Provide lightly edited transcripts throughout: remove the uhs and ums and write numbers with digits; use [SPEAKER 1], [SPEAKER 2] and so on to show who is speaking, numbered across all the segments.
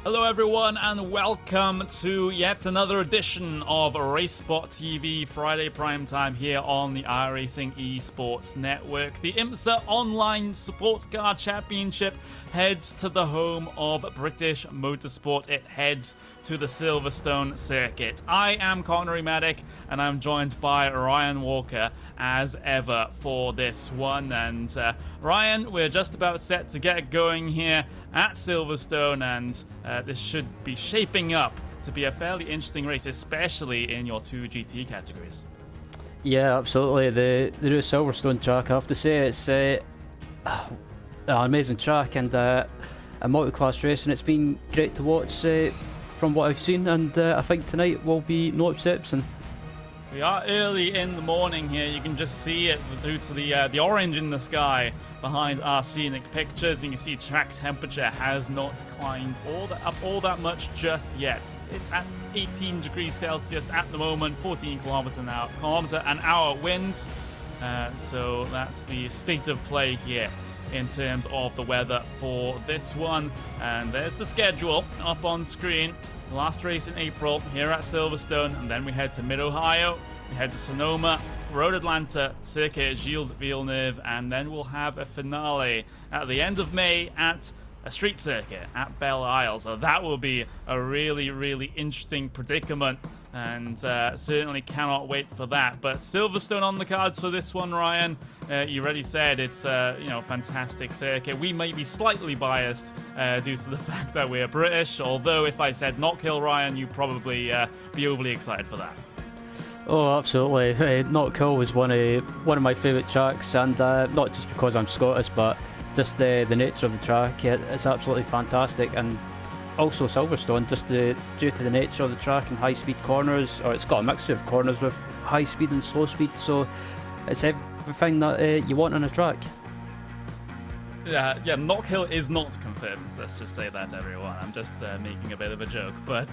[SPEAKER 1] Hello everyone and welcome to yet another edition of RaceSpot TV Friday Prime Time here on the iRacing Esports Network. The IMSA Online Sportscar Championship heads to the home of British motorsport. It heads to the Silverstone circuit. I am Connery Medic and I'm joined by Ryan Walker as ever for this one. And Ryan, we're just about set to get going here at Silverstone, and this should be shaping up to be a fairly interesting race, especially in your two GT categories.
[SPEAKER 2] Yeah, absolutely. The new Silverstone track, I have to say, it's an amazing track and a multi-class race, and it's been great to watch from what I've seen, and I think tonight will be no exception.
[SPEAKER 1] We are early in the morning here. You can just see it through to the orange in the sky behind our scenic pictures. You can see track temperature has not climbed all that much just yet. It's at 18 degrees Celsius at the moment, 14 kilometer an hour winds. So that's the state of play here in terms of the weather for this one. And there's the schedule up on screen. Last race in April here at Silverstone, and then we head to Mid-Ohio, we head to Sonoma, Road Atlanta, Circuit Gilles Villeneuve, and then we'll have a finale at the end of May at a street circuit at Belle Isle. So that will be a really, really interesting predicament, and certainly cannot wait for that. But Silverstone on the cards for this one, Ryan. You already said it's fantastic circuit. We may be slightly biased due to the fact that we're British, although if I said Knock Hill, Ryan, you'd probably be overly excited for that.
[SPEAKER 2] Oh, absolutely. Knock Hill was one of my favourite tracks, and not just because I'm Scottish, but just the nature of the track. It's absolutely fantastic, and also Silverstone, just due to the nature of the track and high-speed corners, or it's got a mixture of corners with high speed and slow speed, so it's everything that you want on a track.
[SPEAKER 1] Yeah, Knock Hill is not confirmed. Let's just say that, everyone. I'm just making a bit of a joke. But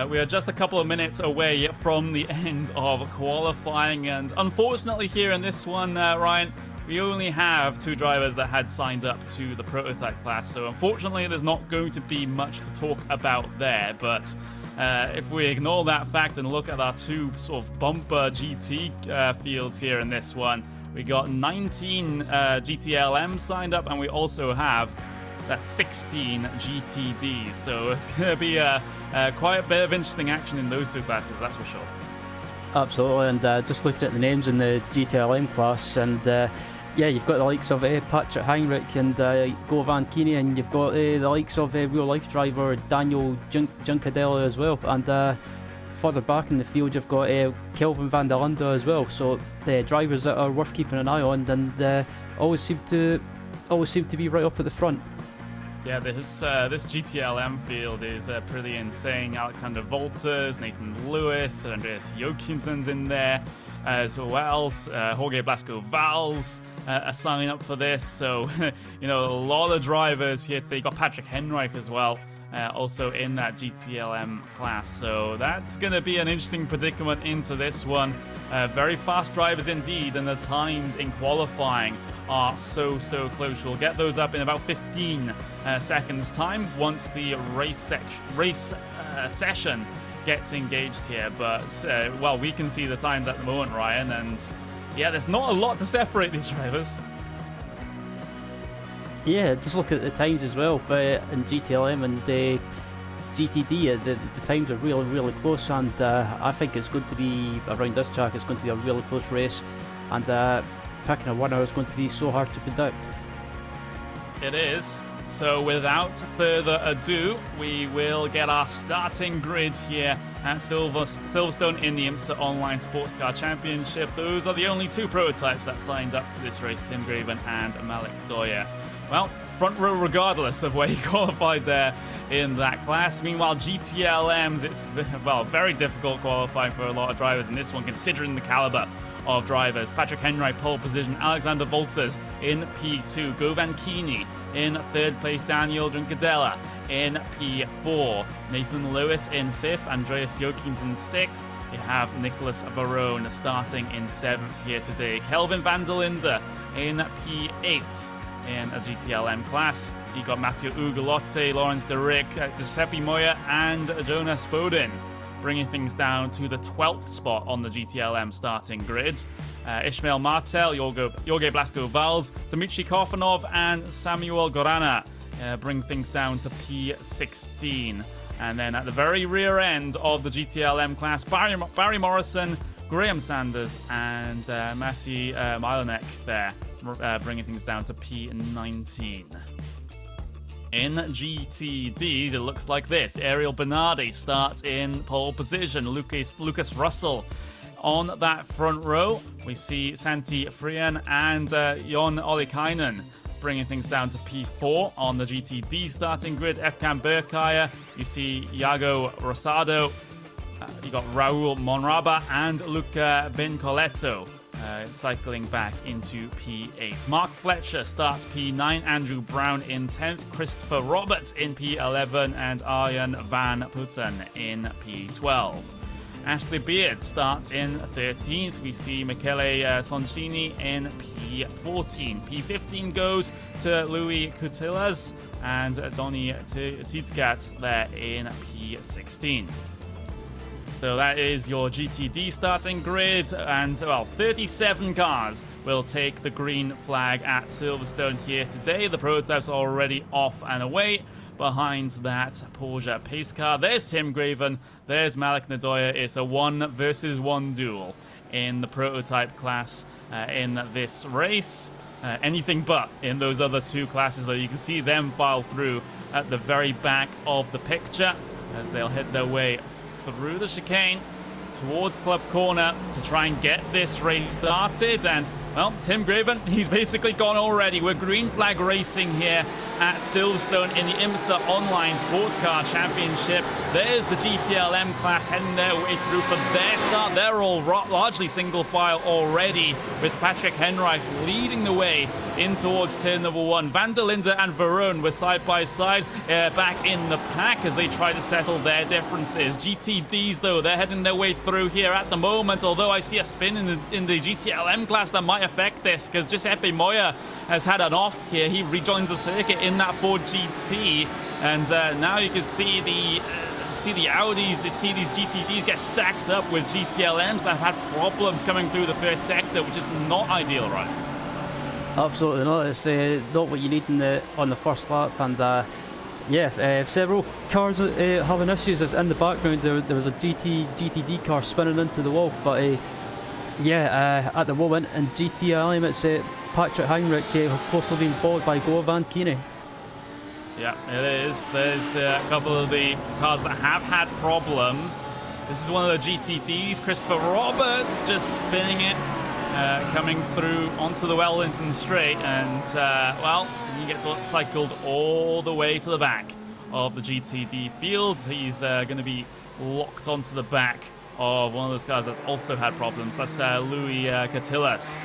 [SPEAKER 1] we are just a couple of minutes away from the end of qualifying. And unfortunately here in this one, Ryan, we only have two drivers that had signed up to the prototype class. So unfortunately, there's not going to be much to talk about there. But if we ignore that fact and look at our two sort of bumper GT fields here in this one, we got 19 GTLMs signed up, and we also have that 16 GTDs. So it's going to be quite a bit of interesting action in those two classes, that's for sure.
[SPEAKER 2] Absolutely, and just looking at the names in the GTLM class, and yeah, you've got the likes of Patrick Heinrich and Govan Keeney, and you've got the likes of real-life driver Daniel Juncadella as well, and further back in the field you've got Kelvin van der Linde as well. So the drivers that are worth keeping an eye on, and always seem to be right up at the front.
[SPEAKER 1] Yeah, this GTLM field is pretty insane. Alexander Wolters, Nathan Lewis, Andreas Joachimsen's in there as well. Jorge Blasco Valls are signing up for this. So, a lot of drivers here today. You got Patrick Henrich as well, also in that GTLM class. So that's going to be an interesting predicament into this one. Very fast drivers indeed, and the times in qualifying are so close. We'll get those up in about 15 seconds time once the race session gets engaged here. But well, we can see the times at the moment, Ryan, and yeah, there's not a lot to separate these drivers.
[SPEAKER 2] Yeah, just look at the times as well, but in GTLM and GTD, the times are really close, and I think it's going to be, around this track, it's going to be a really close race, and picking a winner is going to be so hard to predict.
[SPEAKER 1] It is. So without further ado, we will get our starting grid here at Silverstone in the IMSA Online Sports Car Championship. Those are the only two prototypes that signed up to this race, Tim Graven and Malik Doyer. Well, front row regardless of where he qualified there in that class. Meanwhile, GTLMs, it's, well, very difficult qualifying for a lot of drivers in this one, considering the caliber of drivers. Patrick Henry, pole position. Alexander Wolters in P2. Govan Keeney in third place. Daniel Juncadella in P4. Nathan Lewis in fifth. Andreas Joachimsen sixth. You have Nicholas Varone starting in seventh here today. Kelvin van der Linde in P8. in a GTLM class. You got Matteo Ugolotti, Lawrence De Rick, Giuseppe Moya, and Jonas Bodin, bringing things down to the 12th spot on the GTLM starting grid. Ishmael Martel, Jorge Blasco-Valls, Dmitry Korfanov, and Samuel Gorana bring things down to P16. And then at the very rear end of the GTLM class, Barry Morrison, Graham Sanders, and Massey Milanek there, bringing things down to P19. In GTDs, it looks like this. Ariel Bernardi starts in pole position. Lucas Russell on that front row. We see Santi Frian and Jon Olikainen bringing things down to P4 on the GTD starting grid. Efkan Berkaya, you see Iago Rosado, you got Raul Monraba and Luca Bencoletto cycling back into P8. Mark Fletcher starts P9, Andrew Brown in 10th, Christopher Roberts in P11, and Arjen van Putten in P12. Ashley Beard starts in 13th. We see Michele Soncini in P14. P15 goes to Louis Coutillas and Donny Titsgat there in P16. So that is your GTD starting grid, and well, 37 cars will take the green flag at Silverstone here today. The prototypes are already off and away. Behind that Porsche pace car, there's Tim Graven, there's Malik Nadoya. It's a 1 versus 1 duel in the prototype class in this race. Anything but in those other two classes, though. You can see them file through at the very back of the picture as they'll head their way through the chicane towards Club Corner to try and get this race started. And well, Tim Graven, he's basically gone already. We're green flag racing here at Silverstone in the IMSA Online Sports Car Championship. There's the GTLM class heading their way through for their start. They're all largely single file already, with Patrick Henreich leading the way in towards turn number 1. Van der Linde and Verone were side by side back in the pack as they try to settle their differences. GTDs, though, they're heading their way through here at the moment, although I see a spin in the GTLM class that might affect this, because Giuseppe Moya has had an off here. He rejoins the circuit in that Ford GT, and now you can see the Audis, you see these GTDs get stacked up with GTLMs that have had problems coming through the first sector, which is not ideal, right?
[SPEAKER 2] Absolutely not. It's not what you need on the first lap, and several cars having issues. In the background there was a GTD car spinning into the wall, but at the moment in GTLM it's Patrick Heinrich closely being followed by Goa Van Kine.
[SPEAKER 1] Yeah, it is. There's a couple of the cars that have had problems. This is one of the GTDs. Christopher Roberts just spinning it, coming through onto the Wellington straight, and he gets cycled all the way to the back of the GTD field. He's going to be locked onto the back of one of those cars that's also had problems. That's Louis Coutillas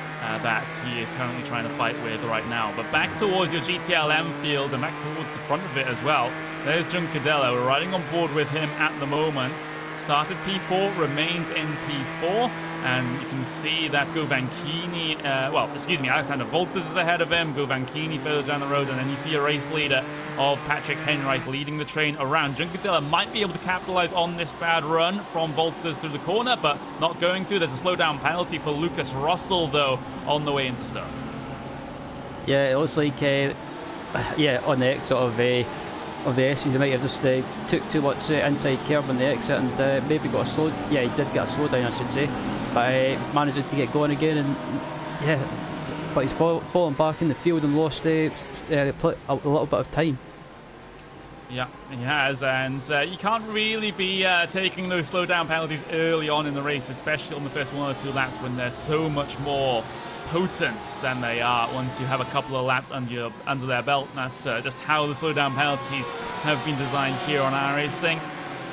[SPEAKER 1] that he is currently trying to fight with right now. But back towards your GTLM field and back towards the front of it as well, there's Jun Cadella. We're riding on board with him at the moment. Started P4, remains in P4, and you can see that Govankini, Alexander Voltas is ahead of him, Govankini further down the road, and then you see a race leader of Patrick Henreich leading the train around. Juncadilla might be able to capitalize on this bad run from Voltas through the corner, but not going to. There's a slowdown penalty for Lucas Russell, though, on the way into start.
[SPEAKER 2] Yeah, it looks like, on the exit of the S's, he might have just took too much inside curb on the exit and maybe got a slow. Yeah, he did get a slowdown, I should say, but managing to get going again, and but he's fallen back in the field and lost a little bit of time.
[SPEAKER 1] Yeah, he has, and you can't really be taking those slowdown penalties early on in the race, especially on the first 1 or 2 laps when they're so much more potent than they are once you have a couple of laps under their belt. That's just how the slowdown penalties have been designed here on iRacing.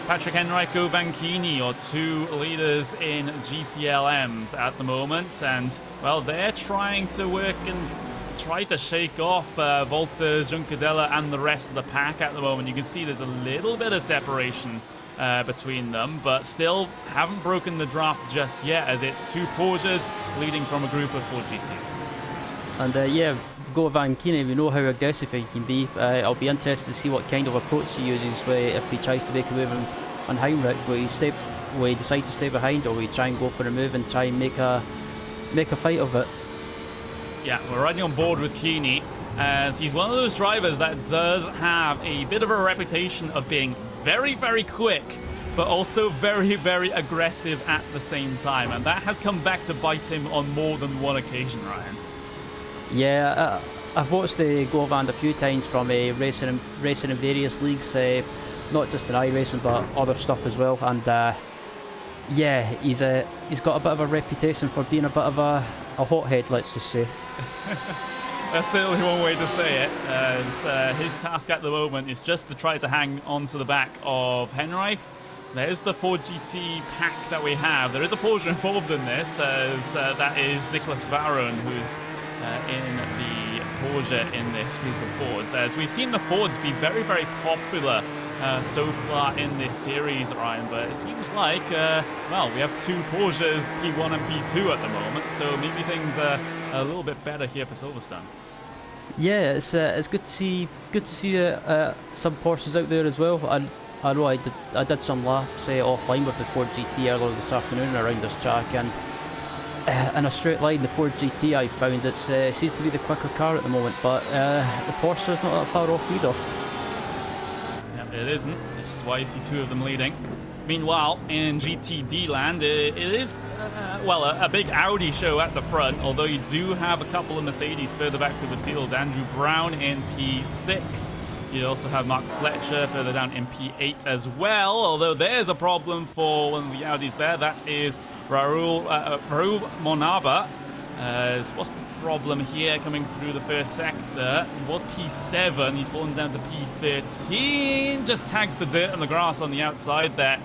[SPEAKER 1] Patrick Henreich, Govankini, your 2 leaders in GTLMs at the moment, and well, they're trying to work and try to shake off Voltas, Juncadella, and the rest of the pack at the moment. You can see there's a little bit of separation between them, but still haven't broken the draft just yet, as it's 2 Porsches leading from a group of 4 GTs.
[SPEAKER 2] And Govan Keeney, we know how aggressive he can be. I'll be interested to see what kind of approach he uses if he tries to make a move on Heinrich. Will he decide to stay behind, or will he try and go for a move and try and make a fight of it?
[SPEAKER 1] Yeah, we're riding on board with Keeney, as he's one of those drivers that does have a bit of a reputation of being very, very quick, but also very, very aggressive at the same time. And that has come back to bite him on more than one occasion, Ryan.
[SPEAKER 2] Yeah, I've watched the Govan a few times from racing in various leagues, not just in iRacing, but other stuff as well. And yeah, he's got a bit of a reputation for being a bit of a hothead, let's just say.
[SPEAKER 1] That's certainly one way to say it, as his task at the moment is just to try to hang on to the back of Henrich. There's the Ford GT pack that we have. There is a Porsche involved in this, as that is Nicholas Varone, who's in the Porsche in this group of Fords. As we've seen the Fords be very, very popular so far in this series, Ryan, but it seems like, well, we have two Porsches, P1 and P2 at the moment, so maybe things are a little bit better here for Silverstone. Yeah,
[SPEAKER 2] it's good to see some Porsches out there as well. I know I did some laps offline with the Ford GT earlier this afternoon around this track, and in a straight line, the Ford GT I found it seems to be the quicker car at the moment, but the Porsche is not that far off either.
[SPEAKER 1] It isn't, which is why you see two of them leading. Meanwhile, in GTD land, it is, well, a big Audi show at the front, although you do have a couple of Mercedes further back through the field. Andrew Brown in P6. You also have Mark Fletcher further down in P8 as well, although there's a problem for one of the Audis there. That is Raul Monaba. What's the problem here coming through the first sector? He was P7, he's fallen down to P13. Just tags the dirt and the grass on the outside there,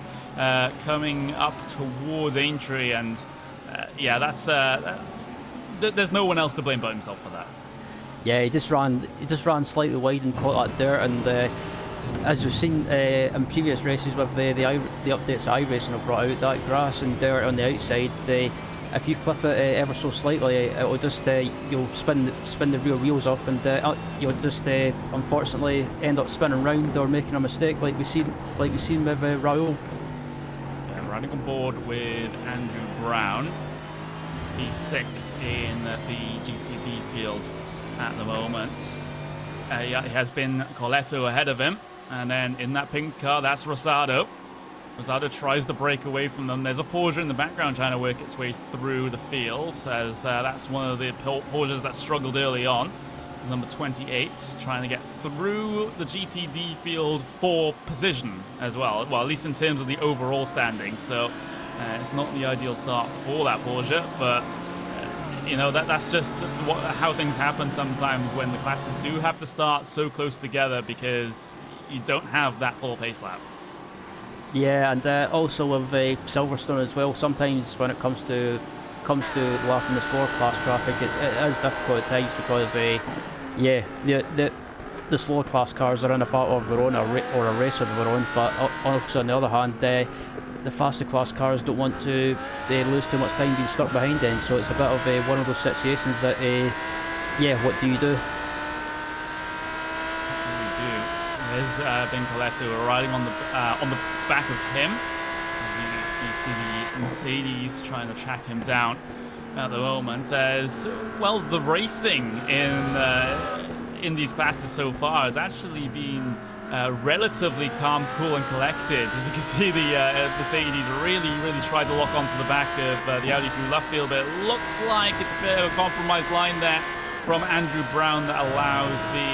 [SPEAKER 1] coming up towards Aintree, and yeah, that's there's no one else to blame but himself for that.
[SPEAKER 2] Yeah, he just ran slightly wide and caught that dirt, and as we've seen in previous races with the updates that iRacing have brought out, that grass and dirt on the outside, if you clip it ever so slightly, it will just you'll spin the rear wheels up, and you'll just unfortunately end up spinning round or making a mistake, like we've seen with Raul.
[SPEAKER 1] Yeah, riding on board with Andrew Brown, P6 in the GTD fields at the moment. Yeah, it has been Coletto ahead of him, and then in that pink car, that's Rosado. Rosado tries to break away from them. There's a Porsche in the background trying to work its way through the field, as that's one of the Porsches that struggled early on. Number 28, trying to get through the GTD field for position as well. Well, at least in terms of the overall standing. So it's not the ideal start for that Porsche, but you know, that's just how things happen sometimes when the classes do have to start so close together, because you don't have that full pace lap.
[SPEAKER 2] Yeah, and also with Silverstone as well, sometimes when it comes to lapping the slower class traffic, it is difficult at times, because yeah, the slower class cars are in a battle of their own, or a race of their own, but also on the other hand, the faster class cars don't want to lose too much time being stuck behind them, so it's a bit of one of those situations that, yeah, what do you do?
[SPEAKER 1] There's Ben Coletto riding on the back of him. As you see the Mercedes trying to track him down at the moment. As well, the racing in these classes so far has actually been relatively calm, cool, and collected. As you can see, the Mercedes really tried to lock onto the back of the Audi through left field, but it looks like it's a bit of a compromised line there from Andrew Brown that allows the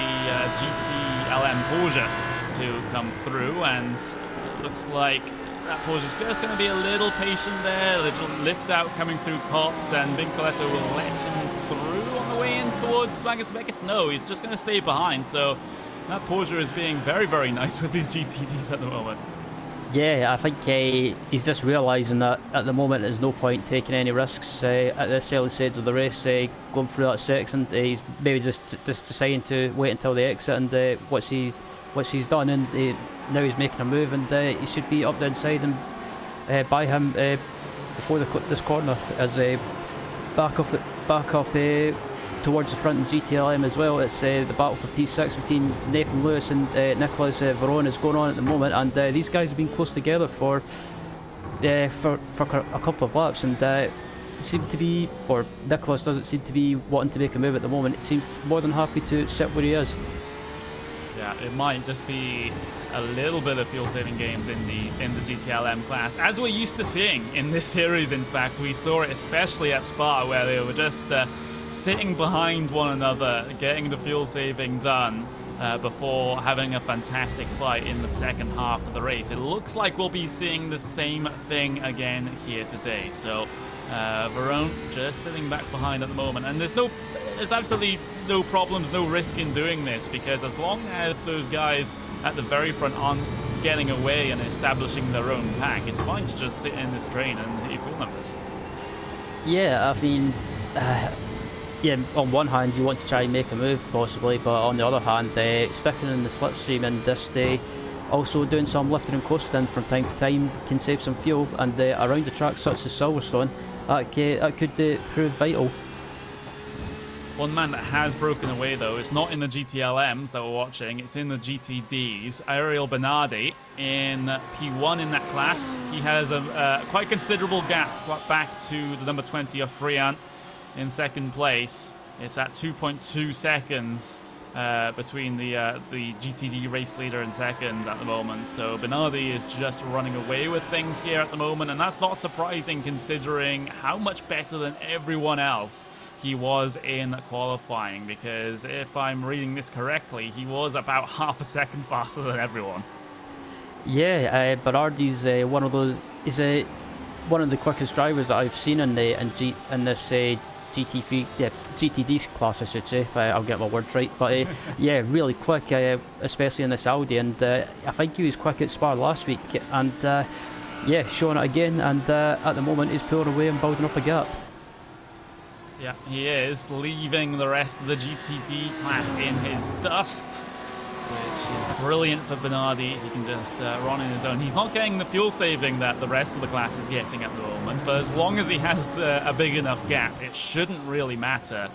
[SPEAKER 1] GTLM Porsche to come through, and it looks like that Porsche is just going to be a little patient there, a little lift out coming through Cops, and Vincoletto will let him through on the way in towards Magnus Beckes. No, he's just going to stay behind, so that Porsche is being very nice with these GTDs at the moment.
[SPEAKER 2] Yeah, I think he's just realising that at the moment there's no point taking any risks at this early stage of the race, going through that section. He's maybe just deciding to wait until the exit, and what he's done, and now he's making a move, and he should be up the inside and by him before this corner, as back up towards the front in GTLM as well. It's the battle for P6 between Nathan Lewis and Nicholas Varone is going on at the moment, and these guys have been close together for a couple of laps, and seem to be, or Nicholas doesn't seem to be wanting to make a move at the moment. It seems more than happy to sit where he is.
[SPEAKER 1] Yeah, it might just be a little bit of fuel-saving games in the GTLM class, as we're used to seeing in this series. In fact, we saw it especially at Spa, where they were just sitting behind one another, getting the fuel-saving done before having a fantastic fight in the second half of the race. It looks like we'll be seeing the same thing again here today. So Varone just sitting back behind at the moment, and there's absolutely no problems, no risk in doing this, because as long as those guys at the very front aren't getting away and establishing their own pack, it's fine to just sit in this train and hit your fuel numbers.
[SPEAKER 2] Yeah, I mean, yeah, on one hand you want to try and make a move possibly, but on the other hand, sticking in the slipstream and just also doing some lifting and coasting from time to time can save some fuel, and around the track such as Silverstone, that could prove vital.
[SPEAKER 1] One man that has broken away, though, is not in the GTLMs that we're watching, it's in the GTDs. Ariel Bernardi in P1 in that class. He has a quite considerable gap back to the number 20 of Frian in second place. It's at 2.2 seconds between the GTD race leader and second at the moment. So Bernardi is just running away with things here at the moment, and that's not surprising considering how much better than everyone else he was in qualifying, because if I'm reading this correctly, he was about half a second faster than everyone.
[SPEAKER 2] Yeah, Bernardi's one of those. He's one of the quickest drivers that I've seen in this GTD class, I should say. I'll get my words right, but yeah, really quick, especially in this Audi. And I think he was quick at Spa last week, and yeah, showing it again. And at the moment, he's pulling away and building up a gap.
[SPEAKER 1] Yeah, he is, leaving the rest of the GTD class in his dust, which is brilliant for Bernardi. He can just run in his own. He's not getting the fuel saving that the rest of the class is getting at the moment, but as long as he has a big enough gap, it shouldn't really matter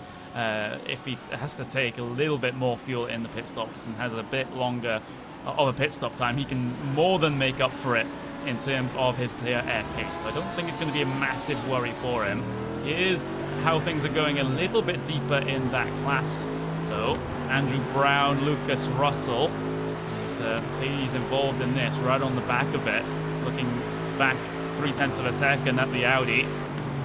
[SPEAKER 1] if he has to take a little bit more fuel in the pit stops and has a bit longer of a pit stop time. He can more than make up for it in terms of his clear air pace. So I don't think it's going to be a massive worry for him. Here's how things are going a little bit deeper in that class, though. Andrew Brown, Lucas Russell. There's Mercedes involved in this, right on the back of it, looking back 0.3 of a second at the Audi.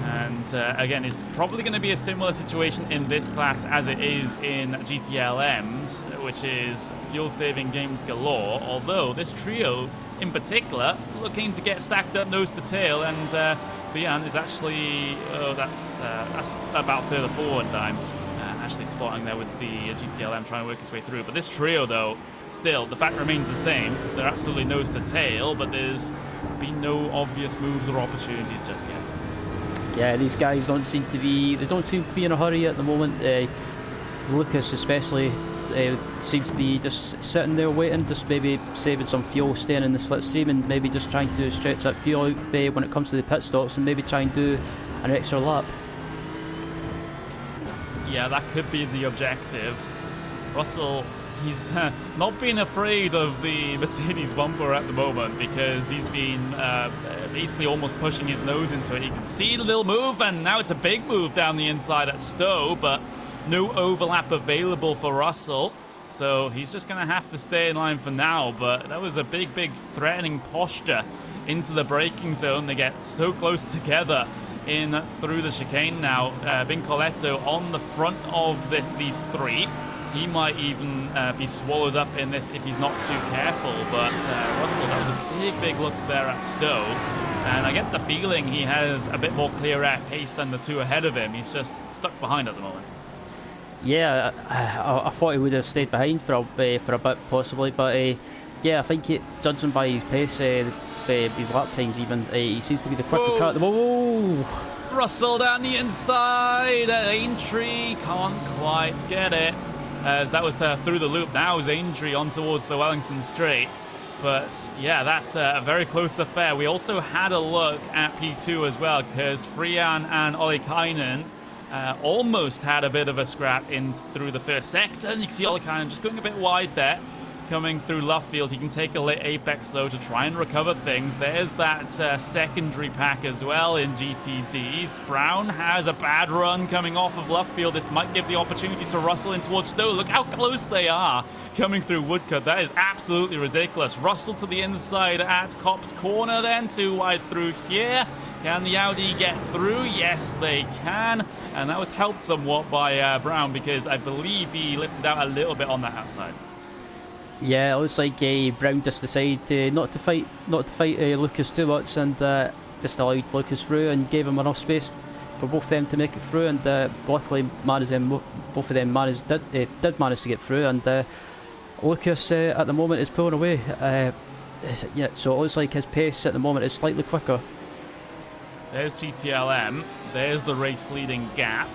[SPEAKER 1] And again, it's probably going to be a similar situation in this class as it is in GTLMs, which is fuel-saving games galore, although this trio in particular looking to get stacked up nose to tail, and Fian is actually, that's about third or forward time, actually spotting there with the GTLM trying to work his way through. But this trio, though, still, the fact remains the same. They're absolutely nose to tail, but there's been no obvious moves or opportunities just yet.
[SPEAKER 2] Yeah, these guys don't seem to be in a hurry at the moment. Lucas especially seems to be just sitting there waiting, just maybe saving some fuel, staying in the slipstream, and maybe just trying to stretch that fuel out when it comes to the pit stops, and maybe try and do an extra lap.
[SPEAKER 1] Yeah, that could be the objective. Russell, he's not been afraid of the Mercedes bumper at the moment, because he's been basically almost pushing his nose into it. You can see the little move, and now it's a big move down the inside at Stowe, but no overlap available for Russell, so he's just going to have to stay in line for now. But that was a big threatening posture into the braking zone. They get so close together in through the chicane now. Vincoletto on the front of these three. He might even be swallowed up in this if he's not too careful, but Russell, that was a big look there at Stowe, and I get the feeling he has a bit more clear air pace than the two ahead of him. He's just stuck behind at the moment.
[SPEAKER 2] Yeah, I thought he would have stayed behind for a bit possibly, but yeah, I think judging by his pace, his lap times even, he seems to be the quicker car at the moment.
[SPEAKER 1] Russell down the inside, Aintree can't quite get it, as that was through the loop. Now is Aintree on towards the Wellington Straight. But yeah, that's a very close affair. We also had a look at P2 as well, because Frian and Ollikainen almost had a bit of a scrap in through the first sector, and you can see Olikainen just going a bit wide there, coming through left field. He can take a late apex though to try and recover things. There's that secondary pack as well in GTDs. Brown has a bad run coming off of left field. This might give the opportunity to Russell in towards Stowe. Look how close they are coming through Woodcut. That is absolutely ridiculous. Russell to the inside at Cop's corner then, too wide through here. Can the Audi get through? Yes, they can. And that was helped somewhat by Brown, because I believe he lifted out a little bit on that outside.
[SPEAKER 2] Yeah, it looks like Brown just decided not to fight Lucas too much, and just allowed Lucas through and gave him enough space for both of them to make it through. And luckily, both of them did manage to get through. And Lucas at the moment is pulling away. Yeah, so it looks like his pace at the moment is slightly quicker.
[SPEAKER 1] There's GTLM. There's the race-leading gap.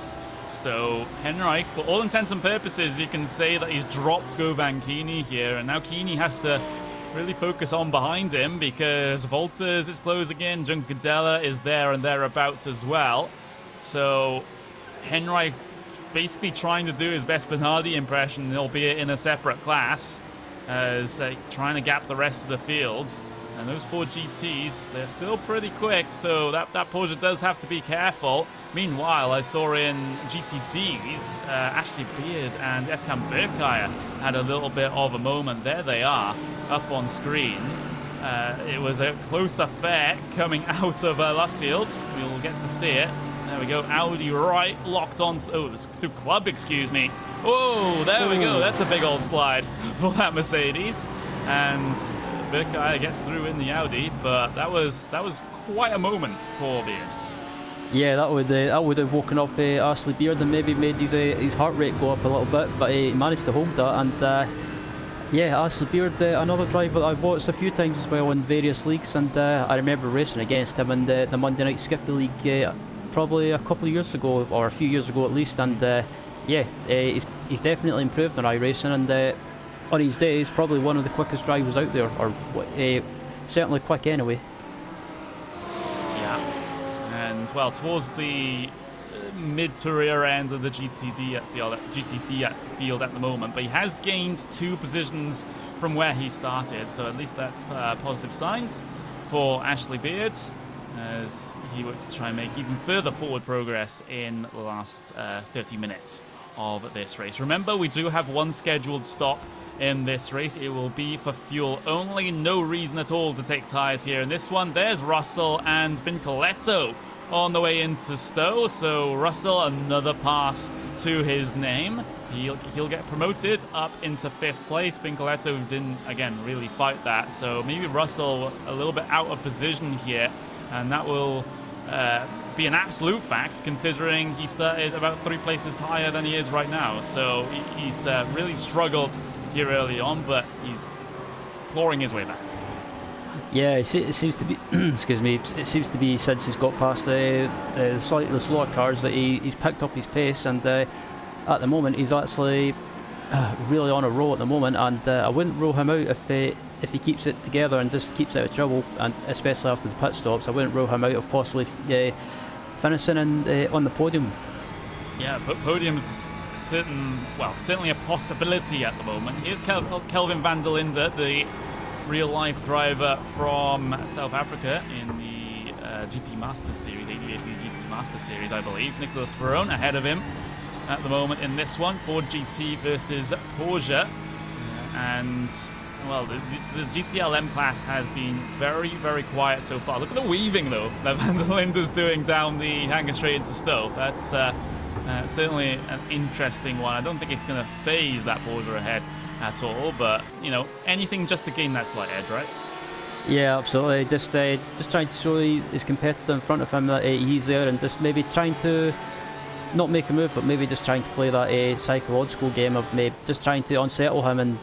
[SPEAKER 1] So Henrich, for all intents and purposes, you can say that he's dropped Govan Keeney here, and now Keeney has to really focus on behind him, because Volters is close again, Juncadella is there and thereabouts as well. So Henrich basically trying to do his best Bernardi impression, albeit in a separate class, as trying to gap the rest of the fields. And those 4 GTs, they're still pretty quick, so that Porsche does have to be careful. Meanwhile, I saw in GTDs, Ashley Beard and Efkan Berkaya had a little bit of a moment. There they are, up on screen. It was a close affair coming out of left field. We'll get to see it. There we go, Audi right, locked on. Oh, it's through club, excuse me. Oh, there we go. That's a big old slide for that Mercedes. And Berkaya gets through in the Audi, but that was quite a moment for Beard.
[SPEAKER 2] Yeah, that would have woken up Ashley Beard and maybe made his heart rate go up a little bit, but he managed to hold that. And yeah, Ashley Beard, another driver that I've watched a few times as well in various leagues, and I remember racing against him in the Monday Night Skippy League probably a couple of years ago, or a few years ago at least. And yeah, he's definitely improved on iRacing, and on his day he's probably one of the quickest drivers out there, or certainly quick anyway.
[SPEAKER 1] And well, towards the mid to rear end of the GTD field at the moment, but he has gained 2 positions from where he started, so at least that's positive signs for Ashley Beard, as he works to try and make even further forward progress in the last 30 minutes of this race. Remember, we do have one scheduled stop in this race. It will be for fuel only. No reason at all to take tyres here in this one. There's Russell and Bincoletto on the way into Stowe. So Russell, another pass to his name. He'll get promoted up into 5th place. Bincoletto didn't, again, really fight that. So maybe Russell a little bit out of position here, and that will be an absolute fact, considering he started about 3 places higher than he is right now. So he's really struggled here early on, but he's clawing his way back.
[SPEAKER 2] Yeah, it seems to be excuse me, it seems to be since he's got past the slightly slower cars that he's picked up his pace, and at the moment he's actually really on a roll at the moment, and I wouldn't rule him out if he keeps it together and just keeps out of trouble, and especially after the pit stops. I wouldn't rule him out of possibly finishing on the podium. Yeah,
[SPEAKER 1] podium's certainly a possibility at the moment. Here's Kelvin van der Linde, the real-life driver from South Africa in the GT Masters Series, 88 GT Masters Series, I believe. Nicolas Ferrone ahead of him at the moment in this one. Ford GT versus Porsche. And, well, the GTLM class has been very, very quiet so far. Look at the weaving, though, that van der Linde's doing down the hangar straight into Stowe. That's certainly an interesting one. I don't think it's going to phase that Porsche ahead at all, but, you know, anything just to gain that slight edge, right?
[SPEAKER 2] Yeah, absolutely. Just trying to show his competitor in front of him that he's there, and just maybe trying to not make a move, but maybe just trying to play that psychological game of maybe just trying to unsettle him, and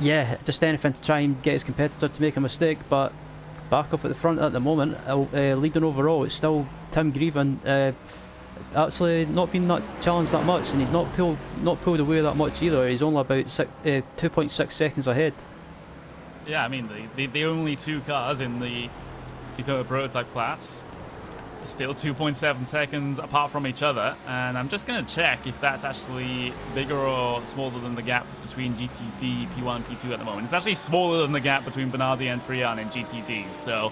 [SPEAKER 2] yeah, just anything to try and get his competitor to make a mistake. But back up at the front at the moment, leading overall, it's still Tim Grieven. Actually not been challenged that much, and he's not pulled away that much either. He's only about 2.6 seconds ahead. Yeah,
[SPEAKER 1] I mean, the only 2 cars in the Daytona Prototype class. Still 2.7 seconds apart from each other, and I'm just going to check if that's actually bigger or smaller than the gap between GTD, P1, and P2 at the moment. It's actually smaller than the gap between Bernardi and Frian in GTDs, so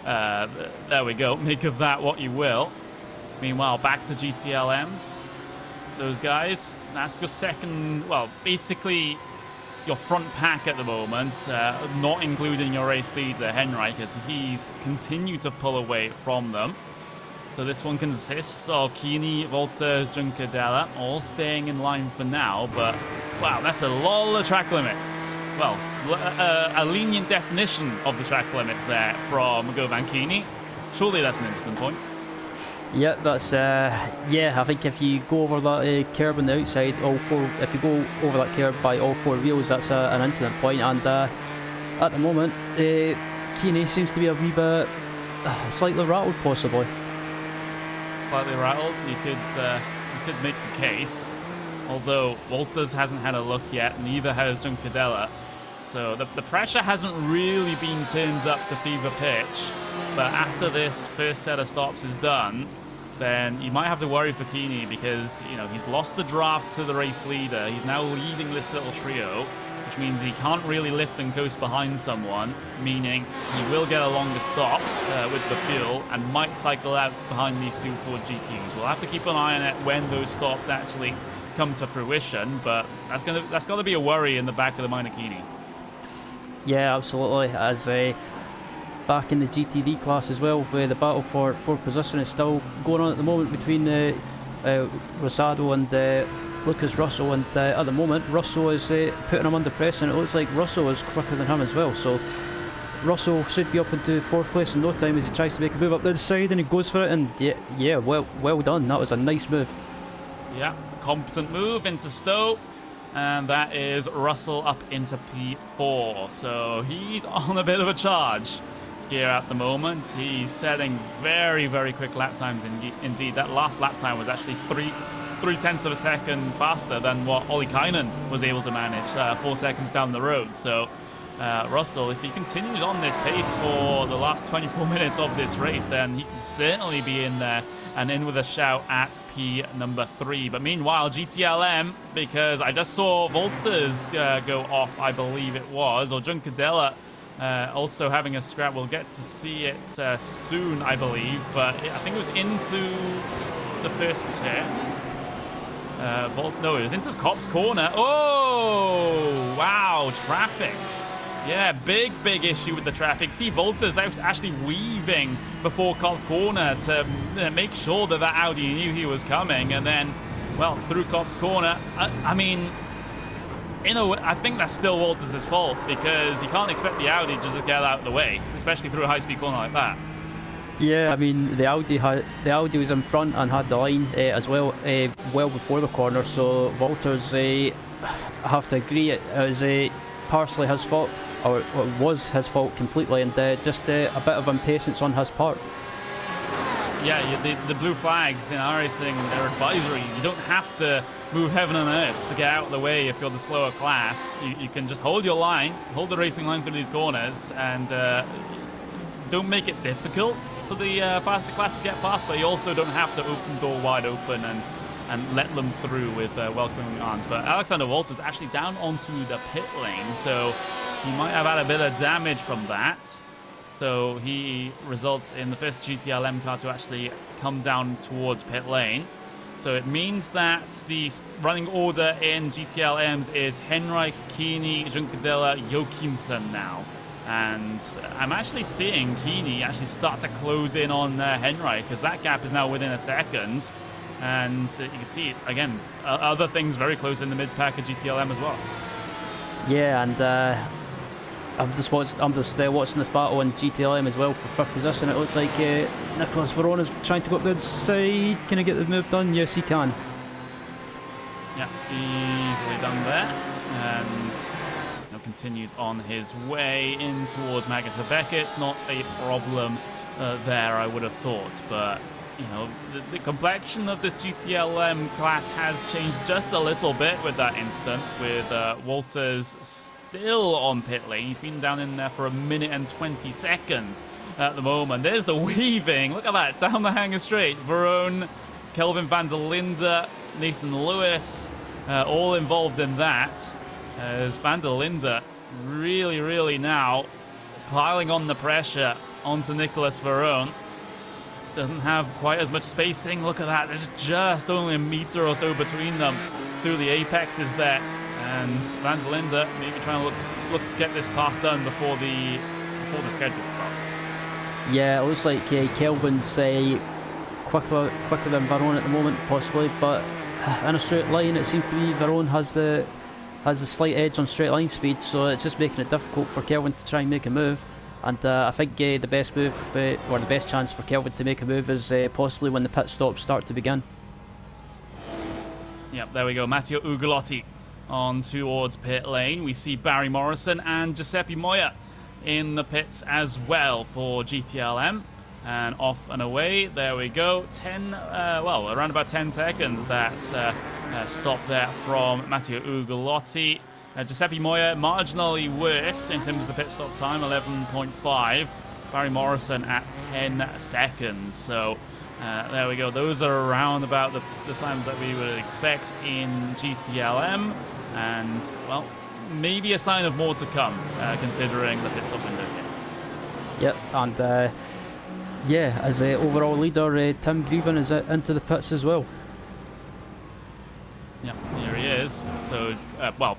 [SPEAKER 1] there we go. Make of that what you will. Meanwhile, back to GTLMs. Those guys, that's your second, well, basically your front pack at the moment, not including your race leader, Henrik, as he's continued to pull away from them. So this one consists of Kini, Wolters, Juncadella, all staying in line for now, but wow, that's a lot of track limits. Well, a lenient definition of the track limits there from Govan Kini. Surely that's an instant point.
[SPEAKER 2] Yeah, that's yeah. I think if you go over that curb on the outside, if you go over that curb by all four wheels, that's an incident point. And at the moment, Kini seems to be a wee bit slightly rattled, possibly.
[SPEAKER 1] Slightly rattled. You could make the case. Although Wolters hasn't had a look yet, neither has Juncadella. So the pressure hasn't really been turned up to fever pitch. But after this first set of stops is done, then you might have to worry for Kini because, you know, he's lost the draft to the race leader. He's now leading this little trio, which means he can't really lift and coast behind someone, meaning he will get a longer stop with the fuel and might cycle out behind these two Ford GTs. We'll have to keep an eye on it when those stops actually come to fruition, but that's got to be a worry in the back of the mind of Kini.
[SPEAKER 2] Yeah, absolutely. As back in the GTD class as well, where the battle for fourth position is still going on at the moment between Rosado and Lucas Russell, and at the moment Russell is putting him under pressure, and it looks like Russell is quicker than him as well. So Russell should be up into fourth place in no time as he tries to make a move up the side, and he goes for it, and yeah, well done. That was a nice move. Yeah,
[SPEAKER 1] competent move into Stowe. And that is Russell up into P4. So he's on a bit of a charge gear at the moment. He's setting very, very quick lap times indeed. That last lap time was actually 3/10 of a second faster than what Olli Kainen was able to manage 4 seconds down the road. So Russell, if he continues on this pace for the last 24 minutes of this race, then he can certainly be in there and in with a shout at P number 3. But meanwhile, GTLM, because I just saw Wolters go off, I believe it was, or Juncadella also having a scrap. We'll get to see it soon, I believe, but I think it was into the first turn. No, it was into Copse Corner. Oh, wow, traffic. Yeah, big issue with the traffic. See, Wolters actually weaving before Copse Corner to make sure that Audi knew he was coming. And then, well, through Copse Corner, I mean, in a way, I think that's still Wolters' fault because you can't expect the Audi just to get out of the way, especially through a high-speed corner like that.
[SPEAKER 2] Yeah, I mean, the Audi was in front and had the line as well, well before the corner. So Wolters, I have to agree, it was partially his fault. Or it was his fault completely, and just a bit of impatience on his part.
[SPEAKER 1] Yeah, the blue flags in iRacing, they're advisory. You don't have to move heaven and earth to get out of the way if you're the slower class. You can just hold your line, hold the racing line through these corners, and don't make it difficult for the faster class to get past, but you also don't have to open the door wide open and let them through with welcoming arms. But Alexander Wolters actually down onto the pit lane, so he might have had a bit of damage from that. So he results in the first GTLM car to actually come down towards pit lane. So it means that the running order in GTLMs is Henrik, Kini, Juncadella, Joachimsen now. And I'm actually seeing Kini actually start to close in on Henrik, because that gap is now within a second. And you can see, again, other things very close in the mid-pack of GTLM as well.
[SPEAKER 2] Yeah, and I'm just watching this battle in GTLM as well for fifth position. It looks like Nicholas Verona's trying to go up the side. Can he get the move done? Yes, he can.
[SPEAKER 1] Yeah, easily done there. And continues on his way in towards Magnussen Beckett. Not a problem there, I would have thought. But, you know, the complexion of this GTLM class has changed just a little bit with that instant, with Wolters still on pit lane. He's been down in there for 1 minute and 20 seconds at the moment. There's the weaving. Look at that, down the hangar straight. Verone, Kelvin van der Linde, Nathan Lewis, all involved in that. As van der Linde really now piling on the pressure onto Nicholas Verone. Doesn't have quite as much spacing. Look at that. There's just only a meter or so between them through the apexes there. And van der Linde maybe trying to look to get this pass done before the schedule starts.
[SPEAKER 2] Yeah, it looks like Kelvin's quicker than Verone at the moment, possibly. But in a straight line, it seems to be Verone has the slight edge on straight line speed. So it's just making it difficult for Kelvin to try and make a move. And I think the best move, or the best chance for Kelvin to make a move is possibly when the pit stops start to begin.
[SPEAKER 1] Yep, there we go. Matteo Ugolotti on towards pit lane. We see Barry Morrison and Giuseppe Moya in the pits as well for GTLM. And off and away. There we go. Around about 10 seconds. That's stop there from Matteo Ugolotti. Giuseppe Moya marginally worse in terms of the pit stop time, 11.5. Barry Morrison at 10 seconds. So there we go. Those are around about the times that we would expect in GTLM. And, well, maybe a sign of more to come, considering the pit stop window here.
[SPEAKER 2] Yep, and as an overall leader, Tim Grieven is into the pits as well.
[SPEAKER 1] Yeah, here he is. So,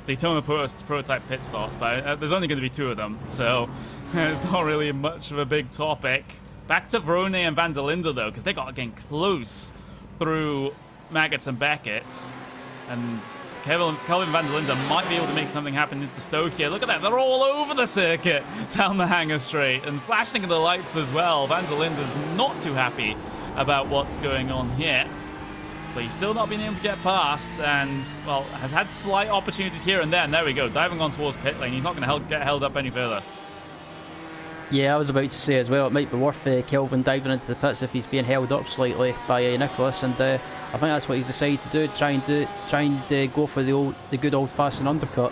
[SPEAKER 1] Daytona Prototype pit stops, but there's only going to be 2 of them, so it's not really much of a big topic. Back to Verone and van der Linde, though, because they got getting close through Maggots and Beckett's, and Kelvin van der Linde might be able to make something happen into Stoke here. Look at that, they're all over the circuit down the hangar straight, and flashing the lights as well. Van der Linde's not too happy about what's going on here. But he's still not been able to get past, and, well, has had slight opportunities here and there. And there we go, diving on towards pit lane. He's not going to get held up any further.
[SPEAKER 2] Yeah, I was about to say as well, it might be worth Kelvin diving into the pits if he's being held up slightly by Nicholas, and I think that's what he's decided to do. Try and go for the good old-fashioned undercut.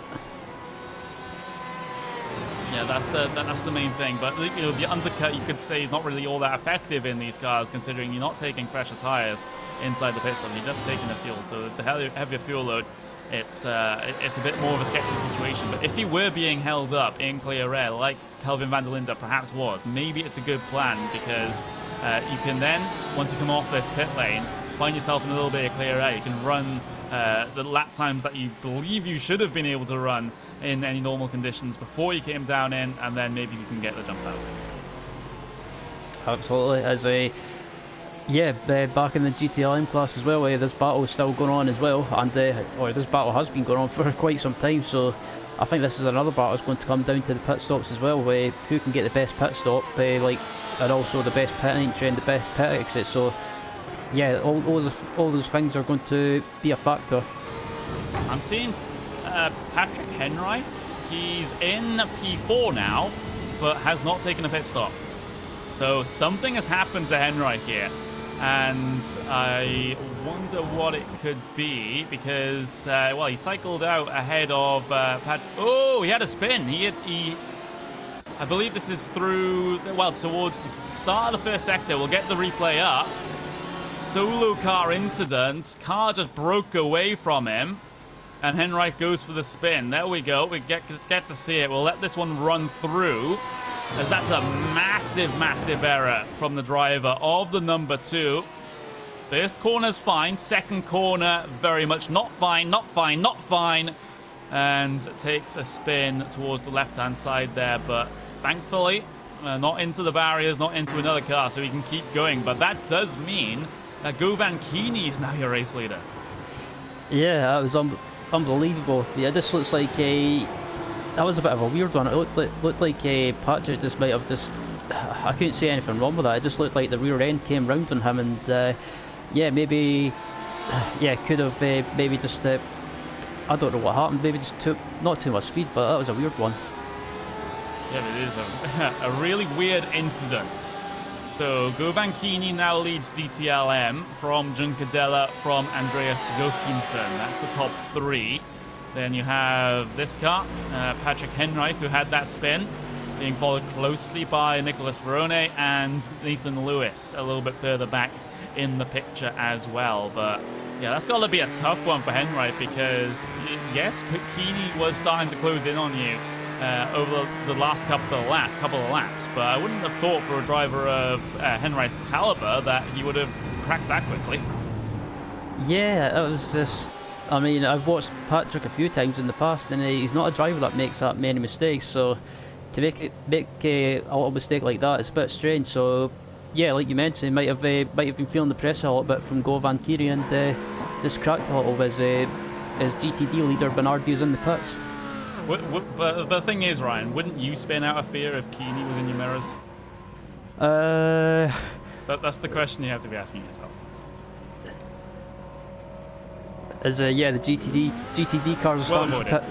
[SPEAKER 1] Yeah, that's the main thing. But the undercut, you could say, is not really all that effective in these cars, considering you're not taking fresher tires inside the pit stop. You're just taking the fuel. So the heavier fuel load, it's a bit more of a sketchy situation. But if you were being held up in clear air, like Kelvin van der Linde perhaps was, maybe it's a good plan, because you can then, once you come off this pit lane, find yourself in a little bit of clear air. You can run the lap times that you believe you should have been able to run in any normal conditions before you came down in, and then maybe you can get the jump out.
[SPEAKER 2] Absolutely. Back in the GTLM class as well, this battle is still going on as well, and this battle has been going on for quite some time, so I think this is another battle that's going to come down to the pit stops as well, who can get the best pit stop, and also the best pit entry and the best pit exit. So yeah, all those things are going to be a factor.
[SPEAKER 1] I'm seeing Patrick Henry. He's in P4 now, but has not taken a pit stop. So something has happened to Henry here, and I wonder what it could be, because he cycled out ahead of he had a spin. I believe this is through towards the start of the first sector. We'll get the replay up. Solo car incident. Car just broke away from him, and Henry goes for the spin. There we go. We get to see it. We'll let this one run through, as that's a massive error from the driver of the number 2. First corner's fine. Second corner, very much not fine. And takes a spin towards the left-hand side there, but thankfully, not into the barriers, not into another car, so he can keep going. But that does mean that Govan Keeney is now your race leader. Yeah,
[SPEAKER 2] that was unbelievable. Yeah, this looks like that was a bit of a weird one. It looked like Patrick just might have just... I couldn't see anything wrong with that. It just looked like the rear end came round on him, and could have maybe just... I don't know what happened. Maybe just took not too much speed, but that was a weird one.
[SPEAKER 1] Yeah, it is a really weird incident. So Govan Keeney now leads DTLM from Juncadella, from Andreas Jochimsen. That's the top 3. Then you have this car, Patrick Henreich, who had that spin, being followed closely by Nicolas Verone and Nathan Lewis a little bit further back in the picture as well. But yeah, that's got to be a tough one for Henreich because, yes, Keeney was starting to close in on you over the last couple of laps, but I wouldn't have thought for a driver of Henreich's caliber that he would have cracked that quickly.
[SPEAKER 2] Yeah, it was just... I mean, I've watched Patrick a few times in the past, and he's not a driver that makes that many mistakes, so to make a little mistake like that, it's a bit strange. So yeah, like you mentioned, he might have been feeling the pressure a little bit from Go Van Kiri and just cracked a little as GTD leader Bernardi is in the pits.
[SPEAKER 1] But the thing is, Ryan, wouldn't you spin out of fear if Keeney was in your mirrors? That's the question you have to be asking yourself.
[SPEAKER 2] Yeah, the GTD cars are starting to pit.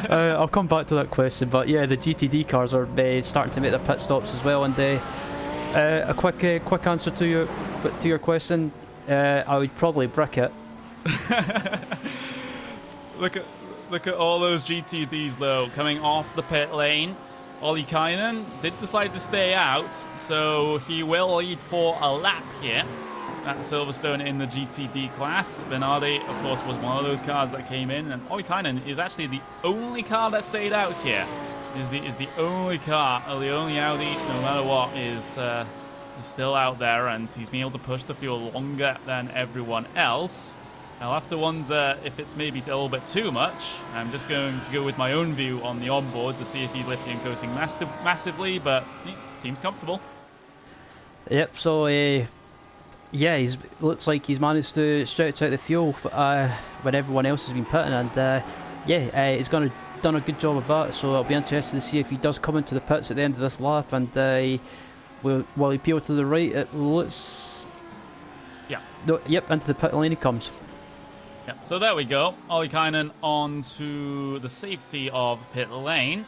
[SPEAKER 2] I'll come back to that question, but yeah, the GTD cars are starting to make their pit stops as well. And a quick answer to your question, I would probably brick it.
[SPEAKER 1] Look at all those GTDs though coming off the pit lane. Ollie Kynan did decide to stay out, so he will lead for a lap here at Silverstone in the GTD class. Bernardi, of course, was one of those cars that came in, and Ollie Kynan is actually the only car that stayed out here. Is the only car, or the only Audi, no matter what, is still out there, and he's been able to push the fuel longer than everyone else. I'll have to wonder if it's maybe a little bit too much. I'm just going to go with my own view on the onboard to see if he's lifting and coasting massively, but he seems comfortable. Yep,
[SPEAKER 2] so yeah, looks like he's managed to stretch out the fuel when everyone else has been pitting, and he's done a good job of that. So it'll be interesting to see if he does come into the pits at the end of this lap, and will he peel to the right? It looks...
[SPEAKER 1] Yeah.
[SPEAKER 2] No, yep, into the pit lane he comes.
[SPEAKER 1] Yep, so there we go. Ollie Kynan on to the safety of pit lane.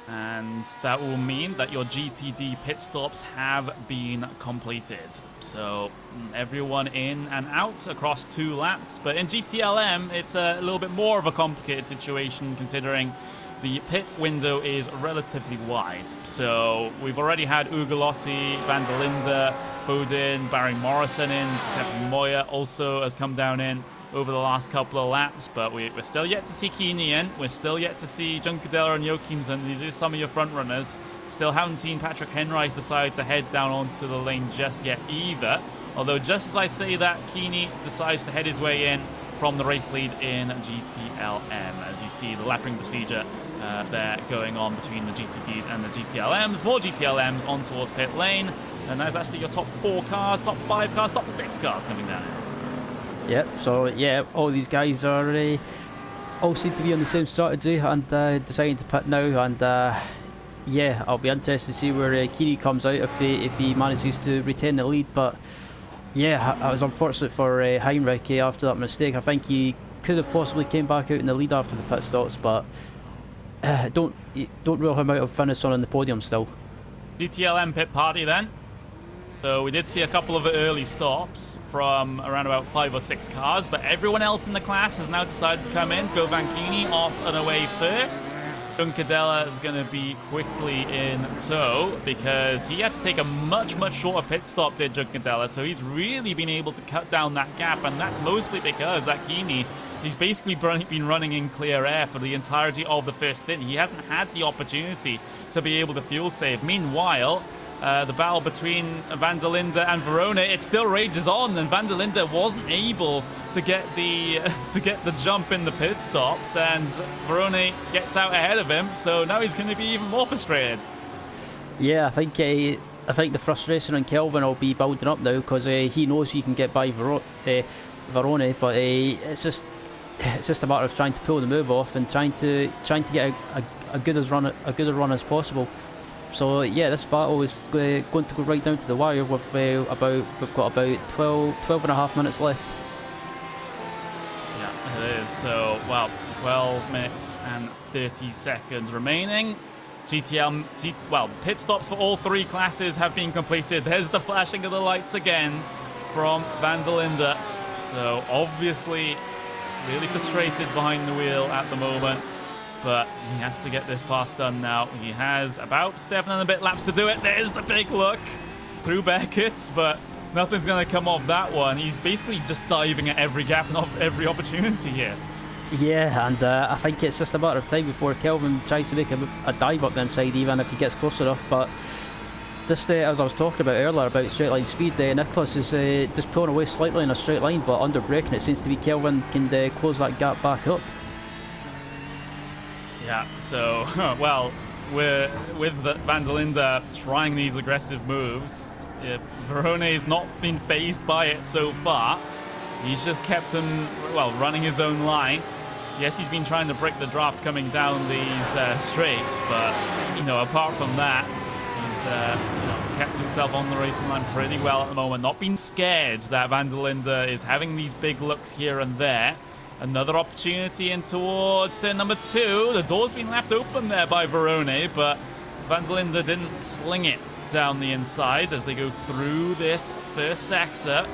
[SPEAKER 1] And that will mean that your GTD pit stops have been completed. So everyone in and out across 2 laps. But in GTLM, it's a little bit more of a complicated situation considering the pit window is relatively wide. So we've already had Ugolotti, Van der Linde, Bodin, Barry Morrison in. Sepp Moya also has come down in over the last couple of laps, but we're still yet to see Keeney in. We're still yet to see Junkadella and Joachimsen. These are some of your front runners. Still haven't seen Patrick Henreich decide to head down onto the lane just yet either. Although just as I say that, Keeney decides to head his way in from the race lead in GTLM. As you see the lapping procedure there going on between the GTDs and the GTLMs. More GTLMs on towards pit lane. And that's actually your top 4 cars, top 5 cars, top 6 cars coming down.
[SPEAKER 2] Yep, so yeah, all these guys are all seem to be on the same strategy and deciding to pit now, and yeah, I'll be interested to see where Keeney comes out if he manages to retain the lead. But yeah, I was unfortunate for Heinrich after that mistake. I think he could have possibly came back out in the lead after the pit stops, but don't rule him out of finishing on the podium still.
[SPEAKER 1] GTLM pit party then. So we did see a couple of early stops from around about 5 or 6 cars, but everyone else in the class has now decided to come in. Go Van Keeney off and away first. Junkadella is going to be quickly in tow because he had to take a much shorter pit stop, did Junkadella, so he's really been able to cut down that gap, and that's mostly because that Keeney, he's basically been running in clear air for the entirety of the first stint. He hasn't had the opportunity to be able to fuel save. Meanwhile, the battle between Van der Linde and Verone, it still rages on, and Van der Linde wasn't able to get the jump in the pit stops, and Verone gets out ahead of him, so now he's going to be even more frustrated.
[SPEAKER 2] Yeah, I think the frustration on Kelvin will be building up now because he knows he can get by Verone, but it's just a matter of trying to pull the move off and trying to get a good run as possible. So yeah, this battle is going to go right down to the wire. We've got about 12 and a half minutes left.
[SPEAKER 1] Yeah, it is. So, well, 12 minutes and 30 seconds remaining. Pit stops for all 3 classes have been completed. There's the flashing of the lights again from Van der Linde. So obviously really frustrated behind the wheel at the moment. But he has to get this pass done now. He has about 7 and a bit laps to do it. There's the big look through Beckett's, but nothing's going to come off that one. He's basically just diving at every gap and every opportunity here.
[SPEAKER 2] Yeah, and I think it's just a matter of time before Kelvin tries to make a dive up the inside, even if he gets close enough. But just as I was talking about earlier about straight line speed, Nicholas is just pulling away slightly in a straight line, but under braking it seems to be Kelvin can close that gap back up.
[SPEAKER 1] Yeah, so, well, with Van der Linde trying these aggressive moves, Verone's not been phased by it so far. He's just kept him, well, running his own line. Yes, he's been trying to break the draft coming down these straights, but, you know, apart from that, he's you know, kept himself on the racing line pretty well at the moment. Not been scared that Van der Linde is having these big looks here and there. Another opportunity in towards turn number 2. The door's been left open there by Verone, but Van der Linde didn't sling it down the inside as they go through this first sector.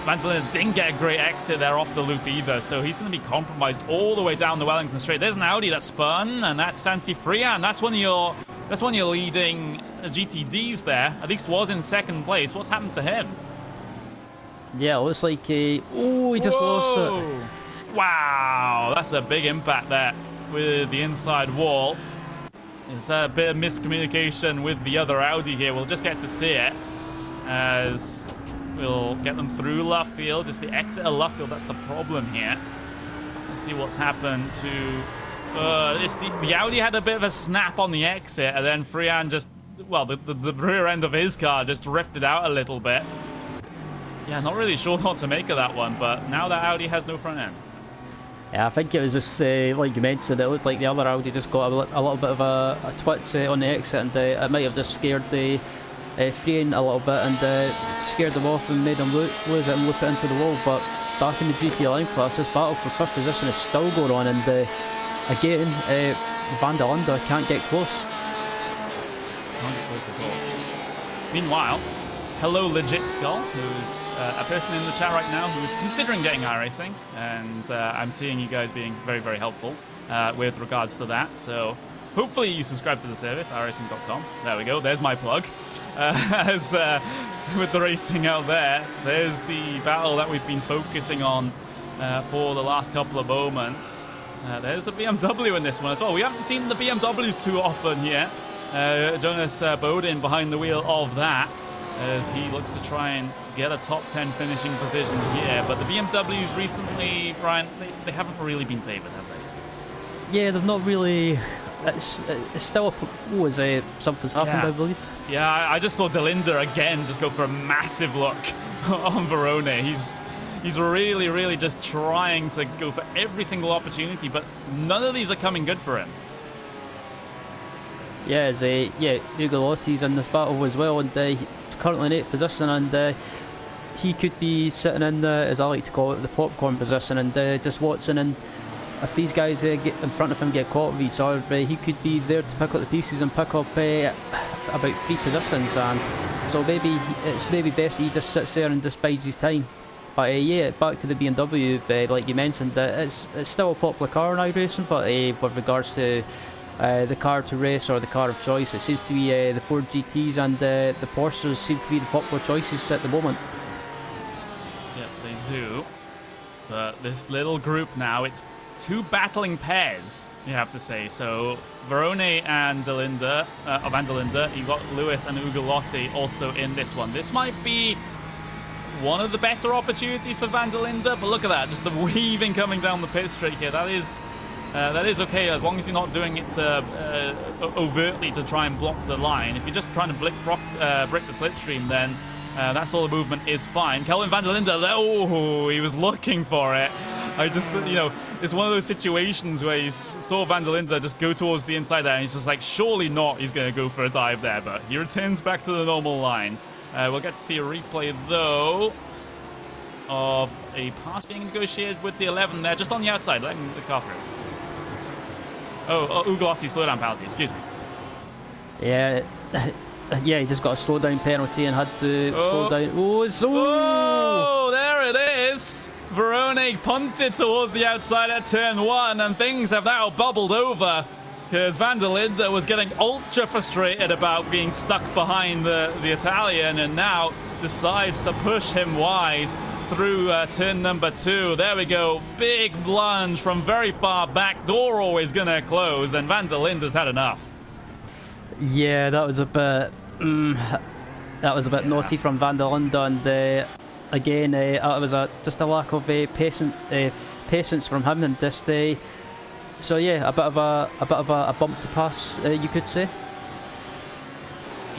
[SPEAKER 1] Van der Linde didn't get a great exit there off the loop either, so he's going to be compromised all the way down the Wellington straight. There's an Audi that spun, and that's Santi Frian. That's one of your leading GTDs there. At least was in second place. What's happened to him?
[SPEAKER 2] Yeah, it looks like he just lost it.
[SPEAKER 1] Wow, that's a big impact there with the inside wall. There's a bit of miscommunication with the other Audi here. We'll just get to see it as we'll get them through Luffield. It's the exit of Luffield that's the problem here. Let's see what's happened to... the Audi had a bit of a snap on the exit, and then Frian just... Well, the rear end of his car just drifted out a little bit. Yeah, not really sure what to make of that one, but now that Audi has no front end.
[SPEAKER 2] Yeah, I think it was just, like you mentioned, it looked like the other Audi just got a little bit of a twitch on the exit, and it might have just scared the Frian a little bit and scared them off and made them lose it and loop it into the wall. But back in the GTLM class, this battle for 5th position is still going on, and again, Van der Linde can't get close.
[SPEAKER 1] Can't get close at all. Meanwhile, hello Legit Skull, who's a person in the chat right now who's considering getting iRacing, and I'm seeing you guys being very, very helpful with regards to that. So hopefully you subscribe to the service, iRacing.com. There we go, there's my plug. As with the racing out there, there's the battle that we've been focusing on for the last couple of moments. There's a BMW in this one as well. We haven't seen the BMWs too often yet. Jonas Bodin behind the wheel of that, as he looks to try and get a top 10 finishing position here. But the BMWs recently, Brian, they haven't really been favoured, have they?
[SPEAKER 2] Yeah, they've not really... It's still something's happened,
[SPEAKER 1] Yeah.
[SPEAKER 2] I believe.
[SPEAKER 1] Yeah, I just saw de Linde again just go for a massive look on Verone. He's really, really just trying to go for every single opportunity, but none of these are coming good for him.
[SPEAKER 2] Yeah, Ugo Lotti's in this battle as well, and he's currently in 8th position, and he could be sitting in the, as I like to call it, the popcorn position, and just watching. And if these guys get in front of him get caught with each other, he could be there to pick up the pieces and pick up about 3 positions. And so it's maybe best he just sits there and just bides his time. But yeah, back to the BMW, like you mentioned, it's still a popular car in iRacing, but with regards to the car to race or the car of choice, it seems to be the Ford GTs and the Porsches seem to be the popular choices at the moment.
[SPEAKER 1] Yep, they do. But this little group now, it's 2 battling pairs, you have to say. So Verone and Van der Linde, you've got Lewis and Ugo Lotti also in this one. This might be one of the better opportunities for Van der Linde, but look at that, just the weaving coming down the pit straight here. That is okay, as long as you're not doing it overtly to try and block the line. If you're just trying to break the slipstream, then that's all the movement is fine. Kelvin Van der Linde, oh, he was looking for it. I just, it's one of those situations where you saw Van der Linde just go towards the inside there, and he's just like, surely not, he's going to go for a dive there, but he returns back to the normal line. We'll get to see a replay, though, of a pass being negotiated with the 11 there, just on the outside, letting the car through. Oh, Ugo Lotti slowdown penalty, excuse me.
[SPEAKER 2] Yeah, he just got a slowdown penalty and had to slow down. Oh,
[SPEAKER 1] there it is! Verone punted towards the outside at turn 1, and things have now bubbled over because Van der Linde was getting ultra frustrated about being stuck behind the Italian, and now decides to push him wide through turn number 2. There we go. Big lunge from very far back. Door always going to close, and Van der Linde's had enough.
[SPEAKER 2] Yeah, that was a bit... naughty from Van der Linde, and again, it was just a lack of patience from him, and just so yeah, a bit of a bump to pass, you could say.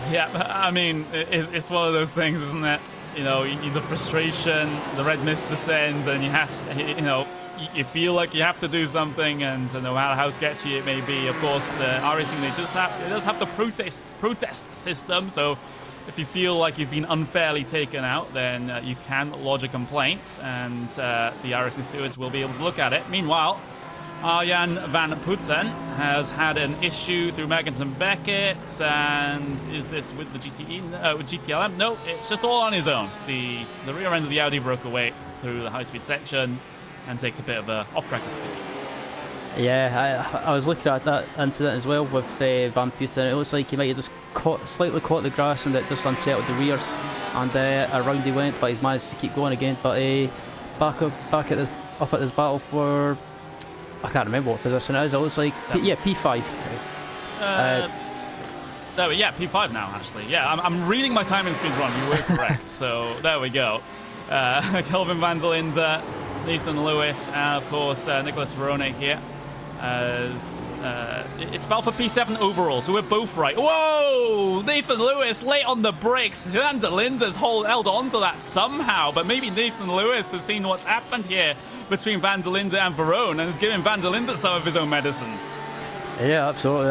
[SPEAKER 1] Yeah, I mean, it's one of those things, isn't it? You know, the frustration, the red mist descends, and you feel like you have to do something, and no matter how sketchy it may be, of course, iRacing, it does have the protest system, so if you feel like you've been unfairly taken out, then you can lodge a complaint, and the iRacing stewards will be able to look at it. Meanwhile, Arjan van Putten has had an issue through Magnus and Beckett, and is this with the with GTLM? No, it's just all on his own. The rear end of the Audi broke away through the high-speed section and takes a bit of a off-track.
[SPEAKER 2] Yeah, I was looking at that incident as well with Van Putten. It looks like he might have just slightly caught the grass, and it just unsettled the rear, and around he went, but he's managed to keep going again. But back at this battle for, I can't remember what position it is. It looks like P5.
[SPEAKER 1] Yeah, P5 now, actually. Yeah, I'm reading my time in speed run. You were correct. So there we go. Kelvin van der Linde, Nathan Lewis, and of course Nicholas Verone here. It's battle for P7 overall, so we're both right. Whoa! Nathan Lewis late on the brakes. Van der Linde's held on to that somehow, but maybe Nathan Lewis has seen what's happened here between Van der Linde and Verone, and is giving Van der Linde some of his own medicine.
[SPEAKER 2] Yeah, absolutely.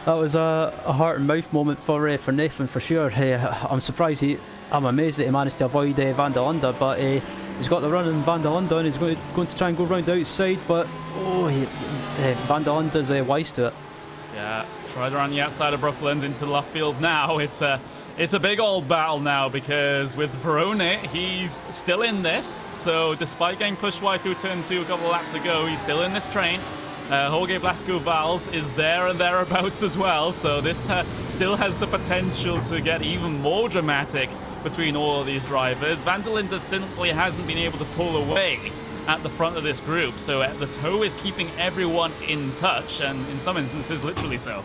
[SPEAKER 2] That was a heart and mouth moment for Nathan for sure. I'm amazed that he managed to avoid Van der Linde, but he's got the run in Van der Linde, and he's going to try and go round the outside, but Van der Linde's wise to it.
[SPEAKER 1] Yeah, tried around the outside of Brooklands into the left field now. It's a big old battle now, because with Verone, he's still in this. So despite getting pushed wide through turn 2 a couple of laps ago, he's still in this train. Jorge Blasco-Vals is there and thereabouts as well, so this still has the potential to get even more dramatic between all of these drivers. Van der Linde simply hasn't been able to pull away at the front of this group, so the tow is keeping everyone in touch, and in some instances literally so.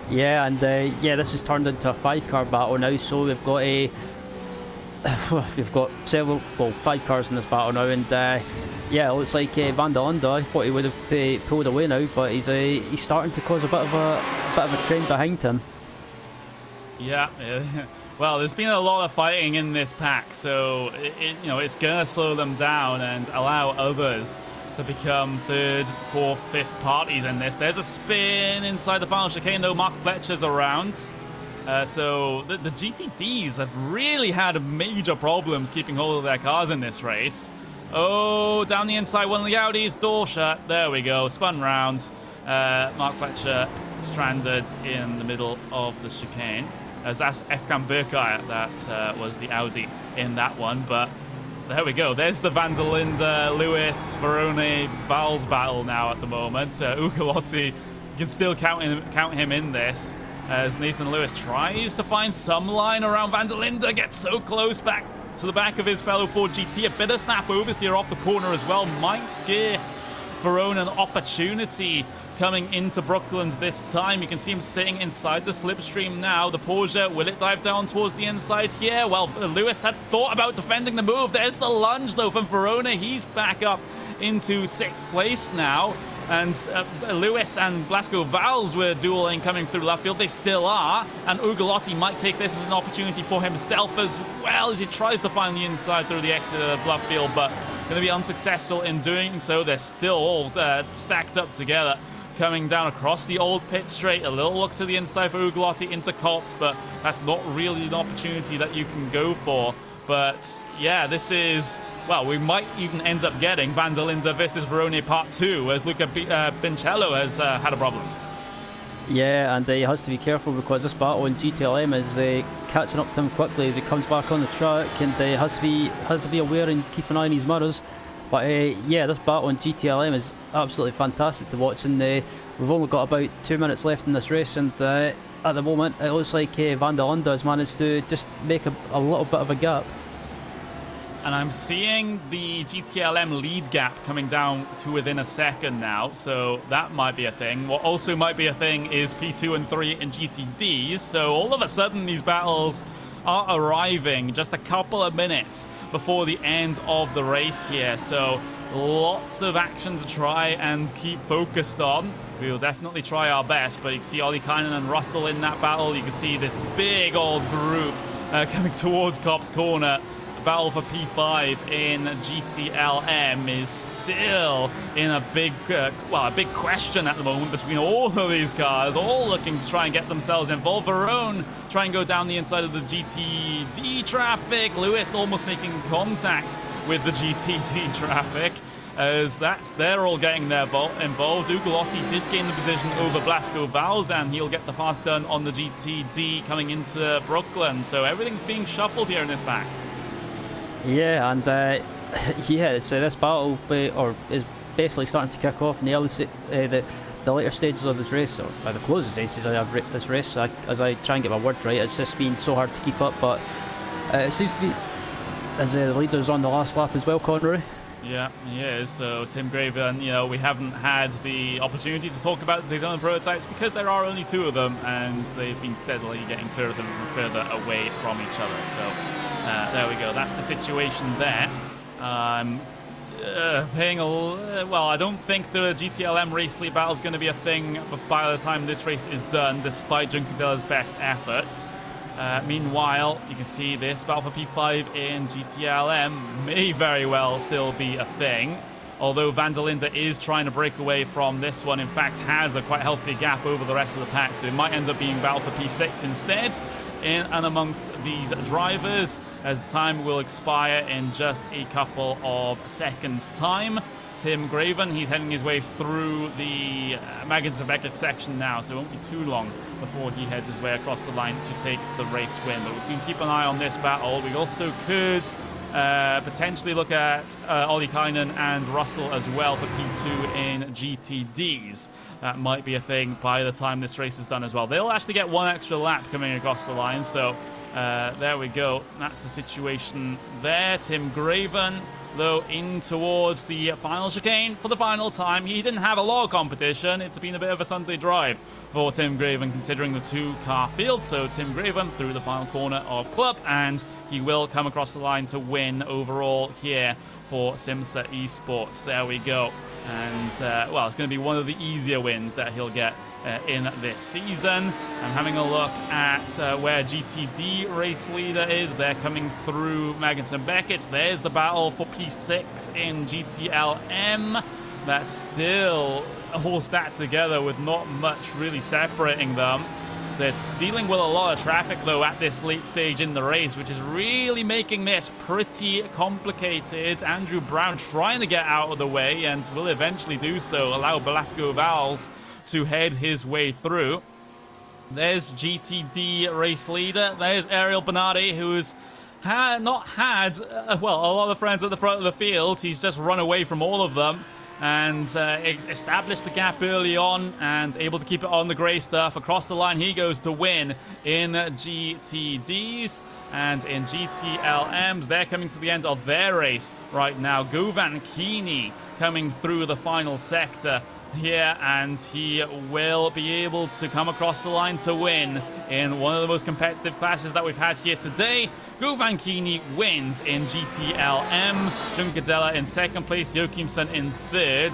[SPEAKER 2] Yeah, and this has turned into a 5-car battle now, so we've got several, 5 cars in this battle now, and yeah, it looks like Van der Linde, I thought he would have pulled away now, but he's starting to cause a bit of a train behind him.
[SPEAKER 1] Yeah. Well, there's been a lot of fighting in this pack, so it's gonna slow them down and allow others to become 3rd, 4th, 5th parties in this. There's a spin inside the final chicane, though. Mark Fletcher's around. So the GTDs have really had major problems keeping hold of their cars in this race. Oh, down the inside, one of the Audis, door shut. There we go, spun round. Mark Fletcher stranded in the middle of the chicane. As that's Efkan Berkay, that was the Audi in that one. But there we go. There's the Van der Linde, Lewis, Verone, Vals battle now at the moment. Ugolotti, you can still count him in this, as Nathan Lewis tries to find some line around Van der Linde, gets so close back to the back of his fellow Ford GT. A bit of snap oversteer off the corner as well might gift Verone an opportunity coming into Brooklands this time. You can see him sitting inside the slipstream now. The Porsche, will it dive down towards the inside here? Well, Lewis had thought about defending the move. There's the lunge, though, from Verone. He's back up into 6th place now. And Lewis and Blasco-Vals were dueling coming through left field. They still are. And Ugolotti might take this as an opportunity for himself as well, as he tries to find the inside through the exit of left field, but going to be unsuccessful in doing so. They're still all stacked up together, coming down across the old pit straight. A little look to the inside for Ugolotti into Copse, but that's not really an opportunity that you can go for. But yeah, this is, well, we might even end up getting Van der Linde versus Verone Part 2, as Luca Bincello has had a problem.
[SPEAKER 2] Yeah, and he has to be careful because this battle in GTLM is catching up to him quickly as he comes back on the track, and he has to be aware and keep an eye on his mirrors. But yeah, this battle in GTLM is absolutely fantastic to watch, and we've only got about 2 minutes left in this race, and at the moment it looks like Van der Linde has managed to just make a little bit of a gap.
[SPEAKER 1] And I'm seeing the GTLM lead gap coming down to within a second now, so that might be a thing. What also might be a thing is P2 and 3 in GTDs, so all of a sudden these battles are arriving just a couple of minutes before the end of the race here, so lots of action to try and keep focused on. We will definitely try our best, but you can see Ollie Kynan and Russell in that battle. You can see this big old group coming towards Copse Corner. Battle for P5 in GTLM is still in a big question at the moment between all of these cars, all looking to try and get themselves involved. Verone try and go down the inside of the GTD traffic. Lewis almost making contact with the GTD traffic, as they're all getting their involved. Ugolotti did gain the position over Blasco Vals, and he'll get the pass done on the GTD coming into Brooklyn. So everything's being shuffled here in this pack.
[SPEAKER 2] Yeah, and yeah, so this battle is basically starting to kick off in the the later stages of this race, or by the closing stages of this race. As I try and get my words right, it's just been so hard to keep up, but it seems to be as the leader's on the last lap as well, Conroy.
[SPEAKER 1] Yeah, he is. So Tim Graven, we haven't had the opportunity to talk about the Daytona prototypes because there are only 2 of them, and they've been steadily getting further and further away from each other. So there we go. That's the situation there. Well, I don't think the GTLM race lead battle is going to be a thing by the time this race is done, despite Juncadella's best efforts. Meanwhile, you can see this battle for P5 in GTLM may very well still be a thing, although Van der Linde is trying to break away from this one. In fact, has a quite healthy gap over the rest of the pack, so it might end up being battle for P6 instead. In and amongst these drivers, as time will expire in just a couple of seconds' time. Tim Graven, he's heading his way through the Magnussen-Beckett section now, so it won't be too long before he heads his way across the line to take the race win. But we can keep an eye on this battle. We also could potentially look at Ollie Kynan and Russell as well for P2 in GTDs. That might be a thing by the time this race is done as well. They'll actually get 1 extra lap coming across the line, so there we go. That's the situation there. Tim Graven, though, in towards the final chicane for the final time. He didn't have a lot of competition. It's been a bit of a Sunday drive for Tim Graven considering the 2-car field. So Tim Graven through the final corner of Club, and he will come across the line to win overall here for Simsa Esports. There we go. And, well, it's going to be one of the easier wins that he'll get in this season. I'm having a look at where GTD race leader is. They're coming through Magnussen-Beckett. There's the battle for P6 in GTLM. That's still all stacked together with not much really separating them. They're dealing with a lot of traffic, though, at this late stage in the race, which is really making this pretty complicated. Andrew Brown trying to get out of the way, and will eventually do so, allow Blasco Vals to head his way through. There's GTD race leader. There's Ariel Bernardi, who's not had, well, a lot of friends at the front of the field. He's just run away from all of them and established the gap early on and able to keep it on the grey stuff. Across the line he goes to win in GTDs, and in GTLMs they're coming to the end of their race right now. Govan Keeney coming through the final sector here, and he will be able to come across the line to win in one of the most competitive classes that we've had here today. Govan Keeney wins in GTLM, Juncadella in second place, Joachimson in third,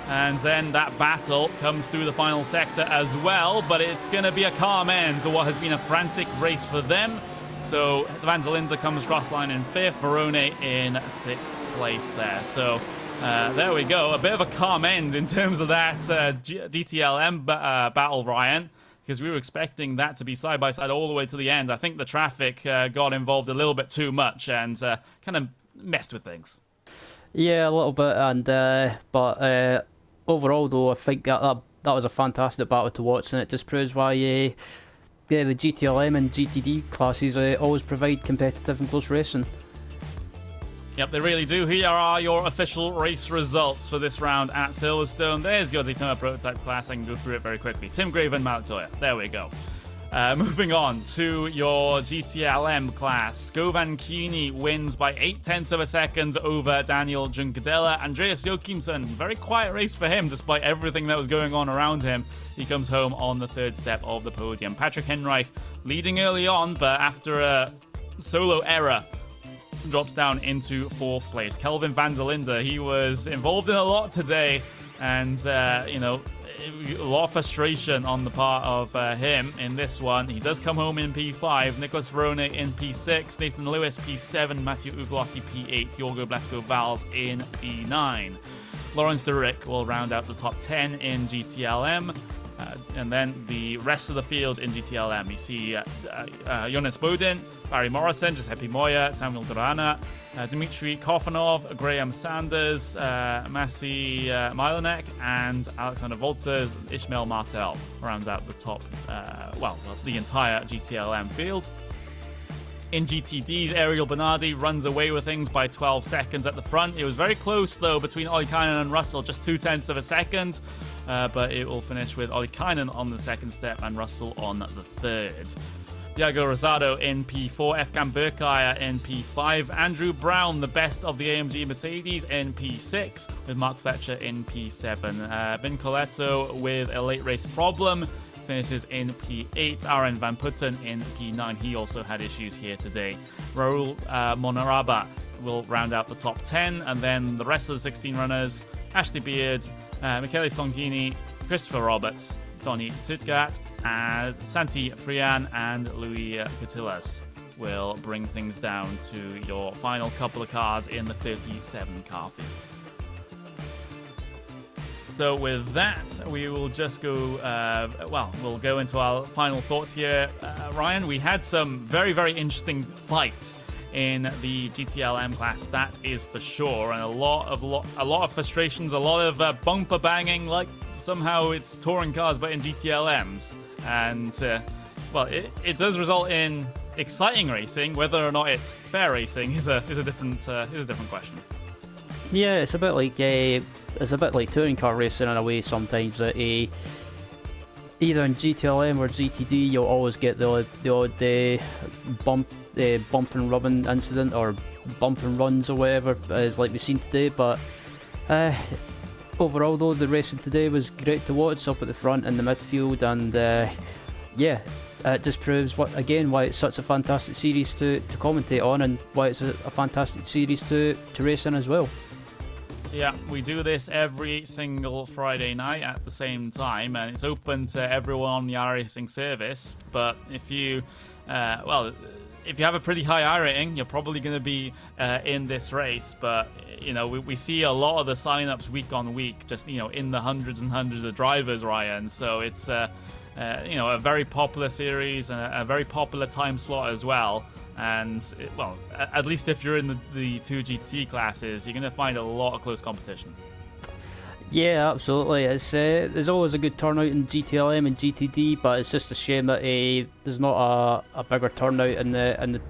[SPEAKER 1] and then that battle comes through the final sector as well, but it's going to be a calm end to what has been a frantic race for them. So Van der Linde comes across line in fifth, Verone in sixth place there. So there we go, a bit of a calm end in terms of that GTLM battle, Ryan, because we were expecting that to be side by side all the way to the end. I think the traffic got involved a little bit too much and kind of messed with things. Yeah,
[SPEAKER 2] a little bit, and but overall though, I think that that was a fantastic battle to watch, and it just proves why the GTLM and GTD classes always provide competitive and close racing.
[SPEAKER 1] Yep, they really do. Here are your official race results for this round at Silverstone. There's your Daytona Prototype class. I can go through it very quickly. Tim Graven, Malik Toya. There we go. Moving on to your GTLM class. Govan Kini wins by 0.8 of a second over Daniel Juncadella. Andreas Joachimsen, very quiet race for him despite everything that was going on around him. He comes home on the third step of the podium. Patrick Henreich leading early on, but after a solo error, drops down into 4th place. Kelvin van der Linde, he was involved in a lot today, and a lot of frustration on the part of him in this one. He does come home in P5, Nicholas Verone in P6, Nathan Lewis P7, Matthew Uglotti P8, Jorgo Blasco-Vals in P9. Lawrence Durick will round out the top 10 in GTLM. And then the rest of the field in GTLM, you see Jonas Bodin, Barry Morrison, Giuseppe Moya, Samuel Durana, Dmitry Kofanov, Graham Sanders, Massey Milanek, and Alexander Volters. Ishmael Martel rounds out the top, the entire GTLM field. In GTDs, Ariel Bernardi runs away with things by 12 seconds at the front. It was very close, though, between Ollikainen and Russell, just 0.2 of a second. But it will finish with Ollikainen on the second step and Russell on the third. Diego Rosado in P4, Efkan Berkaya in P5, Andrew Brown, the best of the AMG Mercedes, in P6, with Mark Fletcher in P7. Ben Coletto with a late race problem finishes in P8. Aaron Van Putten in P9. He also had issues here today. Raul Monaraba will round out the top 10, and then the rest of the 16 runners, Ashley Beard, Michele Songini, Christopher Roberts, Tony Tutgat, as Santi Frian and Louis Catillas will bring things down to your final couple of cars in the 37 car field. So with that, we will just go, we'll go into our final thoughts here. Ryan, we had some very, very interesting fights in the GTLM class, that is for sure, and a lot of frustrations, a lot of bumper banging, like somehow it's touring cars but in GTLMs, and it does result in exciting racing. Whether or not it's fair racing is a different question.
[SPEAKER 2] Yeah, it's a bit like touring car racing in a way sometimes. That either in GTLM or GTD, you'll always get the odd bump and rubbing incident, or bump and runs or whatever, as like we've seen today. But overall, though, the racing today was great to watch up at the front and the midfield, and it just proves why it's such a fantastic series to commentate on, and why it's a fantastic series to race in as well.
[SPEAKER 1] Yeah, we do this every single Friday night at the same time, and it's open to everyone on the iRacing service. But if you have a pretty high I rating, you're probably going to be in this race. But we see a lot of the sign-ups week on week, just in the hundreds and hundreds of drivers, Ryan. So it's a very popular series and a very popular time slot as well. And at least if you're in the two GT classes, you're going to find a lot of close competition.
[SPEAKER 2] Yeah, absolutely. It's there's always a good turnout in GTLM and GTD, but it's just a shame that there's not a bigger turnout in the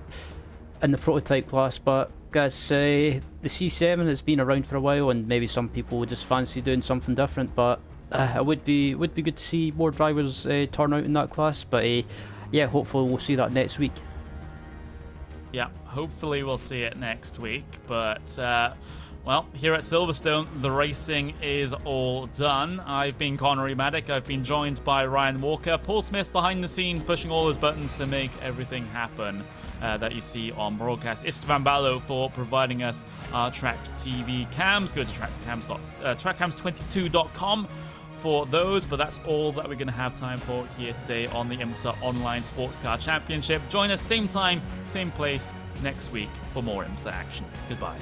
[SPEAKER 2] prototype class. But guys, the C7 has been around for a while, and maybe some people would just fancy doing something different. But it would be good to see more drivers turn out in that class. But hopefully we'll see that next week.
[SPEAKER 1] Yeah, hopefully we'll see it next week. But, here at Silverstone, the racing is all done. I've been Connery Maddock. I've been joined by Ryan Walker. Paul Smith behind the scenes, pushing all his buttons to make everything happen that you see on broadcast. Istvan Ballo for providing us our Track TV cams. Go to trackcams22.com for those, but that's all that we're going to have time for here today on the IMSA Online Sports Car Championship. Join us same time, same place next week for more IMSA action. Goodbye.